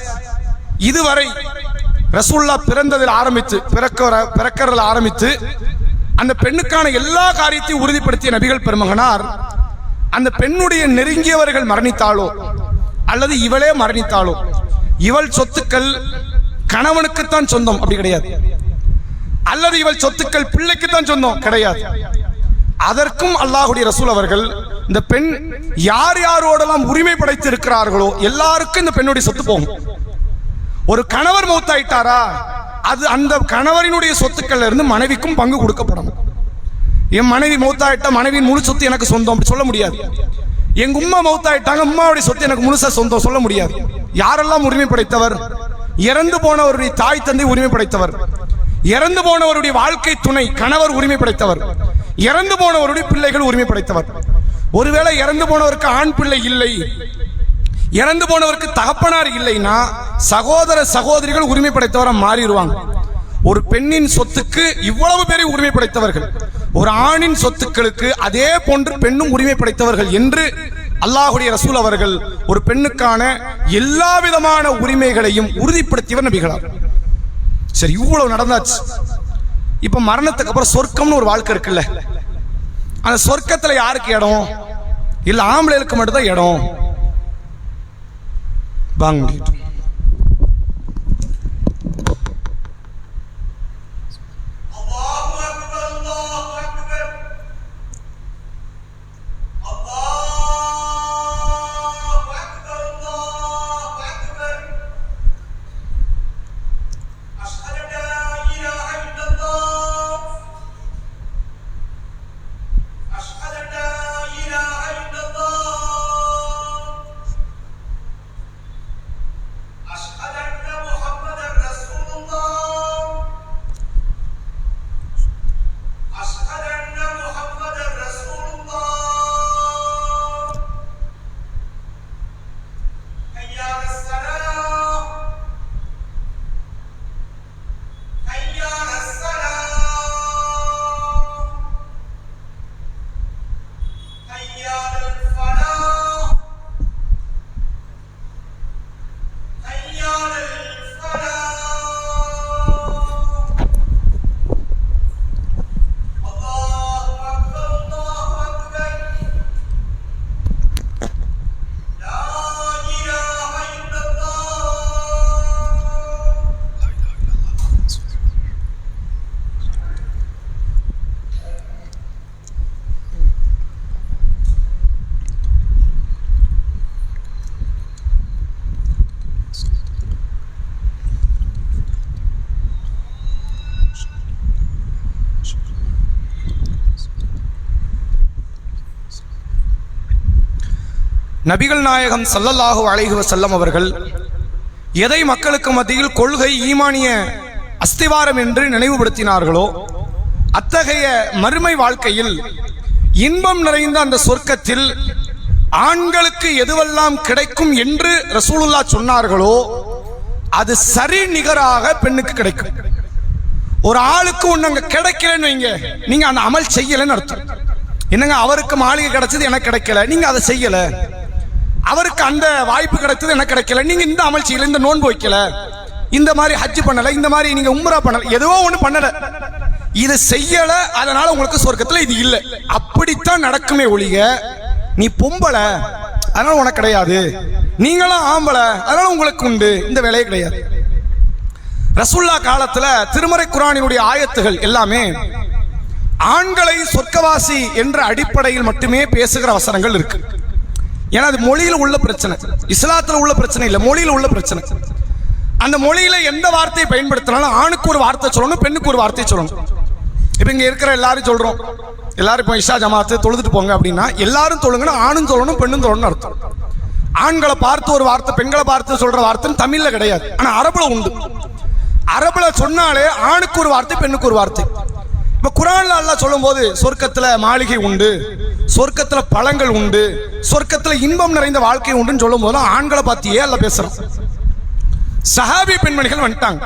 [SPEAKER 1] இதுவரை ரசூலுல்லாஹ் பிறந்ததில் ஆரம்பித்து பிறக்கிறதில் ஆரம்பித்து அந்த பெண்ணுக்கான எல்லா காரியத்தையும் உறுதிப்படுத்திய நபிகள் பெருமகனார் அந்த பெண்ணுடைய நெருங்கியவர்கள் மரணித்தாலோ அல்லது இவளே மரணித்தாலோ இவள் சொத்துக்கள் கணவனுக்குத்தான் சொந்தம் அப்படி கிடையாது, அல்லது இவள் சொத்துக்கள் பிள்ளைக்குத்தான் சொந்தம் கிடையாது. அதற்கும் அல்லாஹ்வுடைய ரசூல் அவர்கள் இந்த பெண் யார் யாரோடெல்லாம் உரிமை படைத்து இருக்கிறார்களோ எல்லாருக்கும் இந்த பெண்ணுடைய சொத்து போகும். ஒரு கணவர் மௌத்தாயிட்டாரா, அது அந்த கணவரினுடைய சொத்துக்கள் இருந்து மனைவிக்கும் பங்கு கொடுக்கப்படும். என் மனைவி மௌத்தாயிட்டா மனைவியின் முழு சொத்து எனக்கு சொந்தம் அப்படி சொல்ல முடியாது. எங்க உம்மா மௌத்தாயிட்டாங்க, உம்மாவுடைய சொத்து எனக்கு முழுசா சொந்தம் சொல்ல முடியாது. யாரெல்லாம் உரிமை படைத்தவர்? இறந்து போனவருடைய தாய் தந்தை உரிமை படைத்தவர், இறந்து போனவருடைய வாழ்க்கை துணை கணவர் உரிமை படைத்தவர், இறந்து போனவருடைய பிள்ளைகள் உரிமை படைத்தவர். ஒருவேளை இறந்து போனவருக்கு ஆண் பிள்ளை இல்லை, இறந்து போனவருக்கு தகப்பனார் இல்லைன்னா சகோதர சகோதரிகள் உரிமை படைத்தவரை மாறிடுவாங்க. ஒரு பெண்ணின் சொத்துக்கு இவ்வளவு பேரை உரிமை படைத்தவர்கள், ஒரு ஆணின் சொத்துக்களுக்கு அதே போன்று பெண்ணும் உரிமை படைத்தவர்கள் என்று அல்லாஹ்வுடைய ரசூல் அவர்கள் ஒரு பெண்ணுக்கான எல்லா விதமான உரிமைகளையும் உறுதிப்படுத்தியவர் நபிகளார். சரி, இவ்வளவு நடந்தாச்சு. இப்ப மரணத்துக்கு அப்புறம் சொர்க்கம்னு ஒரு வாழ்க்கை இருக்குல்ல, அந்த சொர்க்கத்துல யாருக்கு இடம்? இல்ல ஆம்பளைகளுக்கு மட்டும்தான் இடம் வாங்க முடியும். நபிகள் நாயகம் ஸல்லல்லாஹு அலைஹி வஸல்லம் அவர்கள் எதை மக்களுக்கு மத்தியில் கொள்கை ஈமானிய அஸ்திவாரம் என்று நினைவுபடுத்தினார்களோ அத்தகைய மறுமை வாழ்க்கையில் இன்பம் நிறைந்த அந்த சொர்க்கத்தில் ஆண்களுக்கு எதுவெல்லாம் கிடைக்கும் என்று ரசூலுல்லாஹ் சொன்னார்களோ அது சரி நிகராக பெண்ணுக்கு கிடைக்கும். ஒரு ஆளுக்கு ஒண்ணு அங்க கிடைக்கலன்னு வைங்க, நீங்க அந்த அமல் செய்யலன்னு அர்த்தம். என்னங்க, அவருக்கு மாளிகை கிடைச்சது எனக்கு கிடைக்கல, நீங்க அதை செய்யல. அவருக்கு அந்த வாய்ப்பு கிடைச்சது எனக்கு கிடைக்கல, நீங்க இந்த அமல் செய்யல, இந்த நோன்பு வைக்கல, இந்த மாதிரி ஹஜ் பண்ணல, இந்த மாதிரி நீங்க உம்ரா பண்ணல, ஏதோ ஒண்ணு பண்ணல, இது செய்யல, அதனால உங்களுக்கு சொர்க்கத்துல இது இல்லை. அப்படித்தான் நடக்குமே ஒழிய நீ பொம்பளை அதனால உனக்கு கிடையாது, நீங்களும் ஆம்பளை அதனால உங்களுக்கு உண்டு, இந்த வேலையே கிடையாது. ரசூலுல்லாஹ் காலத்துல திருமறை குர்ஆனினுடைய ஆயத்துகள் எல்லாமே ஆண்களை சொர்க்கவாசி என்ற அடிப்படையில் மட்டுமே பேசுகிற வசனங்கள் இருக்கு. ஏன்னா அது மொழியில உள்ள பிரச்சனை, இஸ்லாத்துல உள்ள பிரச்சனை இல்லை, மொழியில உள்ள பிரச்சனை. அந்த மொழியில எந்த வார்த்தையை பயன்படுத்தினாலும் ஆணுக்கு ஒரு வார்த்தை சொல்லணும், பெண்ணுக்கு ஒரு வார்த்தை சொல்லணும். இப்ப இங்க இருக்கிற எல்லாரும் சொல்றோம், எல்லாரும் இப்போ இஷா ஜமாத்து தொழுதுட்டு போங்க அப்படின்னா எல்லாரும் தொழுங்கன்னா ஆணும் சொல்லணும் பெண்ணும் சொல்லணும்னு அர்த்தம். ஆண்களை பார்த்து ஒரு வார்த்தை, பெண்களை பார்த்து சொல்ற வார்த்தை தமிழ்ல கிடையாது, ஆனா அரபுல உண்டு. அரபுல சொன்னாலே ஆணுக்கு ஒரு வார்த்தை பெண்ணுக்கு ஒரு வார்த்தை. இப்ப குர்ஆன்ல அல்லாஹ் சொல்லும் போது சொர்க்கத்துல மாளிகை உண்டு, சொர்க்கத்துல பழங்கள் உண்டு, சொர்க்கத்துல இன்பம் நிறைந்த வாழ்க்கை உண்டுன்னு சொல்லும் போது ஆண்களை பார்த்தியே அல்லாஹ் பேசுறான். சஹாபி பெண்மணிகள் வந்துட்டாங்க,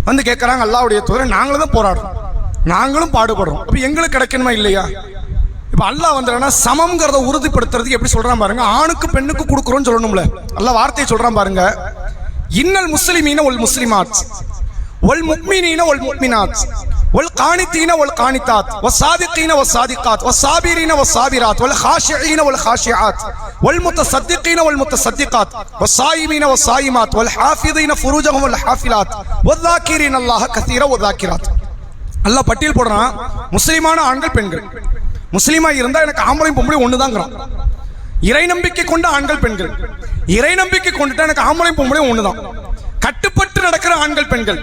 [SPEAKER 1] வந்து கேட்கறாங்க, அல்லாஹ்வுடைய தூதரே நாங்களும் தான் போராடுறோம், நாங்களும் பாடுபடுறோம், அப்ப எங்களுக்கு கிடைக்கணுமா இல்லையா? இப்ப அல்லாஹ் வந்தா சமம்ங்கிறத உறுதிப்படுத்துறதுக்கு எப்படி சொல்றான் பாருங்க, ஆணுக்கு பெண்ணுக்கு கொடுக்குறோம்னு சொல்லணும்ல. அல்லாஹ் வார்த்தையை சொல்றான் பாருங்க, இன்னல் முஸ்லிமீன வல் முஸ்லிமாத் வல் முஃமினீன வல் முஃமினாத் வல் கானிதீன வல் கானிதாத் வஸ்ஸாதிகீன வஸ்ஸாதிகாத் வஸ்ஸாபிரீன வஸ்ஸாபிராத் வல் காஷிஈன வல் காஷிஆத் வல் முத்தஸத்திகீன வல் முத்தஸத்திகாத் வஸ்ஸாயிமீன வஸ்ஸாயிமாத் வல் ஹாஃபிதீன ஃபுரூஜஹும் வல் ஹாஃபிலாத் வஸ்ஸாகிரீன அல்லாஹ கஸீரா வஸ்ஸாகிராத். அல்லாஹ் பட்டியல் போடுறான், முஸ்லிமான ஆண்கள் பெண்கள். முஸ்லிமா இருந்தா எனக்கு ஆம்பளையும் பொம்பளையும் ஒண்ணுதாங்கிறான். இறை நம்பிக்கை கொண்ட ஆண்கள் பெண்கள், இறை நம்பிக்கை கொண்டுட்டா எனக்கு ஆம்பளையும் பொம்பளையும் ஒண்ணுதான். கட்டுப்பட்டு நடக்கிற ஆண்கள் பெண்கள்,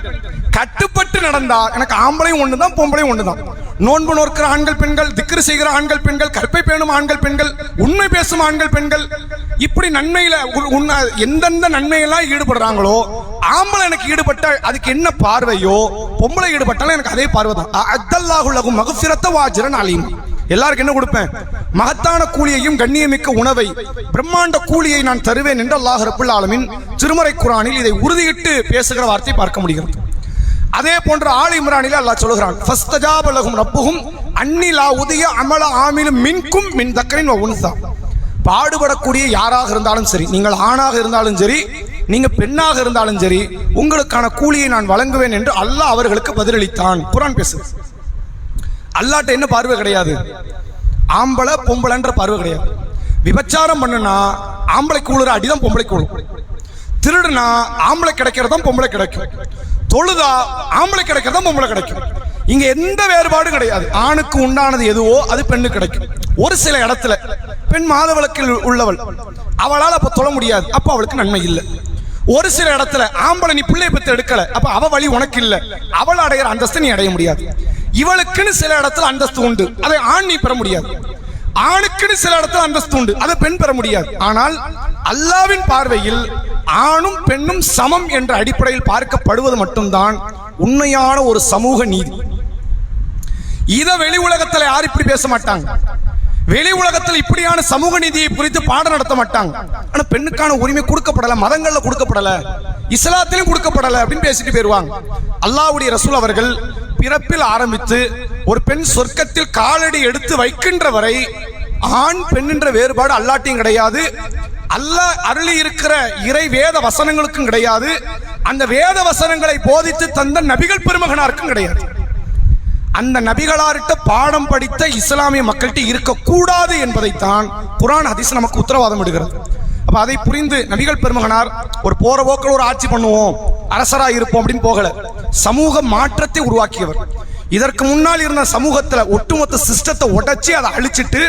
[SPEAKER 1] கட்டுப்பட்டு நடந்தா எனக்கு ஆம்பளையும் ஒண்ணுதான் பொம்பளையும் ஒண்ணுதான். நோன்பு நோக்கிற ஆண்கள் பெண்கள், திக்ரு செய்கிற ஆண்கள் பெண்கள், கற்பை பேணும் ஆண்கள் பெண்கள், உண்மை பேசும் ஆண்கள் பெண்கள், இப்படி நன்மையில எந்தெந்த நன்மையெல்லாம் ஈடுபடுறாங்களோ ஆம்பளை எனக்கு ஈடுபட்ட அதுக்கு என்ன பார்வையோ பொம்பளை ஈடுபட்டாலும் எனக்கு அதே பார்வை தான். அத்தல்லாஹு லஹு மக்ஃபிரத்த வ அஜ்ரன் அலீம். எல்லாருக்கும் என்ன கொடுப்பேன்? மகத்தான கூலியையும் கண்ணியமிக்க உணவை, பிரம்மாண்ட கூலியை நான் தருவேன் என்று அல்லாஹ் ரப்புல் ஆலமீன் திருமறை குர்ஆனில் இதை உறுதியிட்டு பேசுகிற வார்த்தை பார்க்க முடிகிறது. அதே போன்ற ஆல் இம்ரானில் அல்லாஹ் சொல்கிறான், ஃபஸ்தஜாப லஹும் ரப்புஹும் அன்னி லா உதிய அமல ஆமிலும் மின்கும் மின் தக்கரின் வ உன்ஸா. பாடுபடக்கூடிய யாராக இருந்தாலும் சரி, நீங்கள் ஆணாக இருந்தாலும் சரி, நீங்க பெண்ணாக இருந்தாலும் சரி, உங்களுக்கான கூலியை நான் வழங்குவேன் என்று அல்லாஹ் அவர்களுக்கு பதிலளித்தான். குர்ஆன் பேசுது. அல்லாஹ்ட்ட என்ன பார்வை கிடையாது? ஆம்பளை பொம்பளைன்ற பார்வை கிடையாது. விபச்சாரம் பண்ணுனா ஆம்பளைக்கு உழுற அடிதான் பொம்பளைக்கு உழும். திருடுனா ஆம்பளை கிடைக்கிறதும் பொம்பளை கிடைக்கும். தொழுதா ஆம்பளை கிடைக்கிறதும் பொம்பளை கிடைக்கும். இங்க எந்த வேறுபாடும் கிடையாது. ஆணுக்கு உண்டானது எதுவோ அது பெண்ணுக்கு கிடைக்கும். ஒரு சில இடத்துல பெண் மாதவிலக்கில் உள்ளவள், அவளால் அப்ப தொழ முடியாது, அப்ப அவளுக்கு நன்மை இல்லை. ஒரு சில இடத்துல ஆம்பளை நீ பிள்ளையை பத்தி எடுக்கல, அப்ப அவ வழி உனக்கு இல்லை, அவள் அடைகிற அந்தஸ்து நீ அடைய முடியாது. இவளுக்குன்னு சில இடத்துல அந்தஸ்து உண்டு, அதை ஆண் நீ பெற முடியாது. ஆணுக்குன்னு சில இடத்துல அந்தஸ்து உண்டு, அதை பெண் பெற முடியாது. ஆனால் அல்லாஹ்வின் பார்வையில் ஆணும் பெண்ணும் சமம் என்ற அடிப்படையில் பார்க்கப்படுவது மட்டும்தான் உண்மையான ஒரு சமூக நீதி. இத வெளி உலகத்துல யாரும் இப்படி பேச மாட்டாங்க. வெளி உலகத்தில் இப்படியான சமூக நீதியை குறித்து பாடம் நடத்த மாட்டாங்க. ஆனா பெண்ணுக்கான உரிமை கொடுக்கப்படல, மதங்கள்ல கொடுக்கப்படல, இஸ்லாத்திலும் கொடுக்கப்படல அப்படின்னு பேசிட்டு போயிருவாங்க. அல்லாஹ்வுடைய ரசூல் அவர்கள் பிறப்பில் ஆரம்பித்து ஒரு பெண் சொர்க்கத்தில் காலடி எடுத்து வைக்கின்ற வரை ஆண் பெண் என்ற வேறுபாடு அல்லாஹ்ட்டையும் கிடையாது, அல்லாஹ் அருளி இருக்கிற இறை வேத வசனங்களுக்கும் கிடையாது, அந்த வேத வசனங்களை போதித்து தந்த நபிகள் பெருமகனாருக்கும் கிடையாது. அந்த நபிகளார்கிட்ட பாடம் படித்த இஸ்லாமிய மக்கள்கிட்ட இருக்கக்கூடாது என்பதைத்தான் குர்ஆன் ஹதீஸ் நமக்கு உத்தரவாதம் எடுக்கிறது. அப்ப அதை புரிந்து நபிகள் பெருமகனார் ஒரு போற போக்கில் ஒரு ஆட்சி பண்ணுவோம், அரசரா இருப்போம் அப்படின்னு போகல. சமூக மாற்றத்தை உருவாக்கியவர். இதற்கு முன்னால் இருந்த சமூகத்துல ஒட்டுமொத்த சிஸ்டத்தை உடைச்சி அதை அழிச்சிட்டு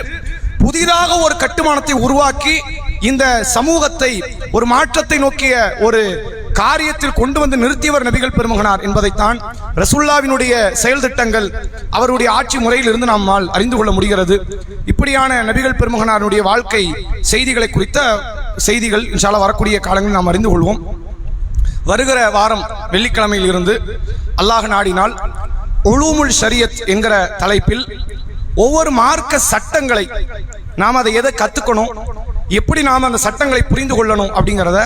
[SPEAKER 1] புதிதாக ஒரு கட்டுமானத்தை உருவாக்கி இந்த சமூகத்தை ஒரு மாற்றத்தை நோக்கிய ஒரு காரியத்தில் கொண்டு வந்து நிறுத்தியவர் நபிகள் பெருமகனார் என்பதைத்தான் ரசூலுல்லாஹ்வினுடைய செயல் திட்டங்கள், அவருடைய ஆட்சி முறையில் இருந்து நம்மால் அறிந்து கொள்ள முடிகிறது. இப்படியான நபிகள் பெருமகனாருடைய வாழ்க்கை செய்திகளை குறித்த செய்திகள் இன்ஷா அல்லாஹ் வரக்கூடிய காலங்களில் நாம் அறிந்து கொள்வோம். வருகிற வாரம் வெள்ளிக்கிழமையில் இருந்து அல்லாஹ் நாடினால் உலூமுல் ஷரியத் என்கிற தலைப்பில் ஒவ்வொரு மார்க்க சட்டங்களை நாம் அதை எதை கத்துக்கணும், எப்படி நாம் அந்த சட்டங்களை புரிந்து கொள்ளணும் அப்படிங்கிறத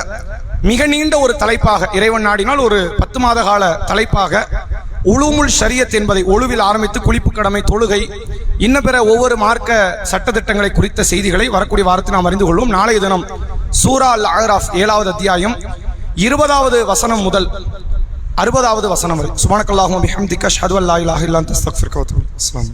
[SPEAKER 1] மிக நீண்ட ஒரு தலைப்பாக இறைவன் நாடினால் ஒரு 10 மாத கால தலைப்பாக உலூமுல் ஷரியத் என்பதை ஒழுவில் ஆரம்பித்து குளிப்பு கடமை, தொழுகை, இன்ன பிற ஒவ்வொரு மார்க்க சட்டத்திட்டங்களை குறித்த செய்திகளை வரக்கூடிய வாரத்தில் நாம் அறிந்து கொள்வோம். நாளைய தினம் சூரா அல் அஅராஃப் 7வது அத்தியாயம் 20வது வசனம் முதல் 60வது வசனம் வரை. சுப்ஹானக்கல்லாஹும்ம பிஹம்திக அஷ்ஹது அல்லா இலாஹா இல்லா அன்த அஸ்தக்ஃபிருக வ அத்தூபு இலைக்.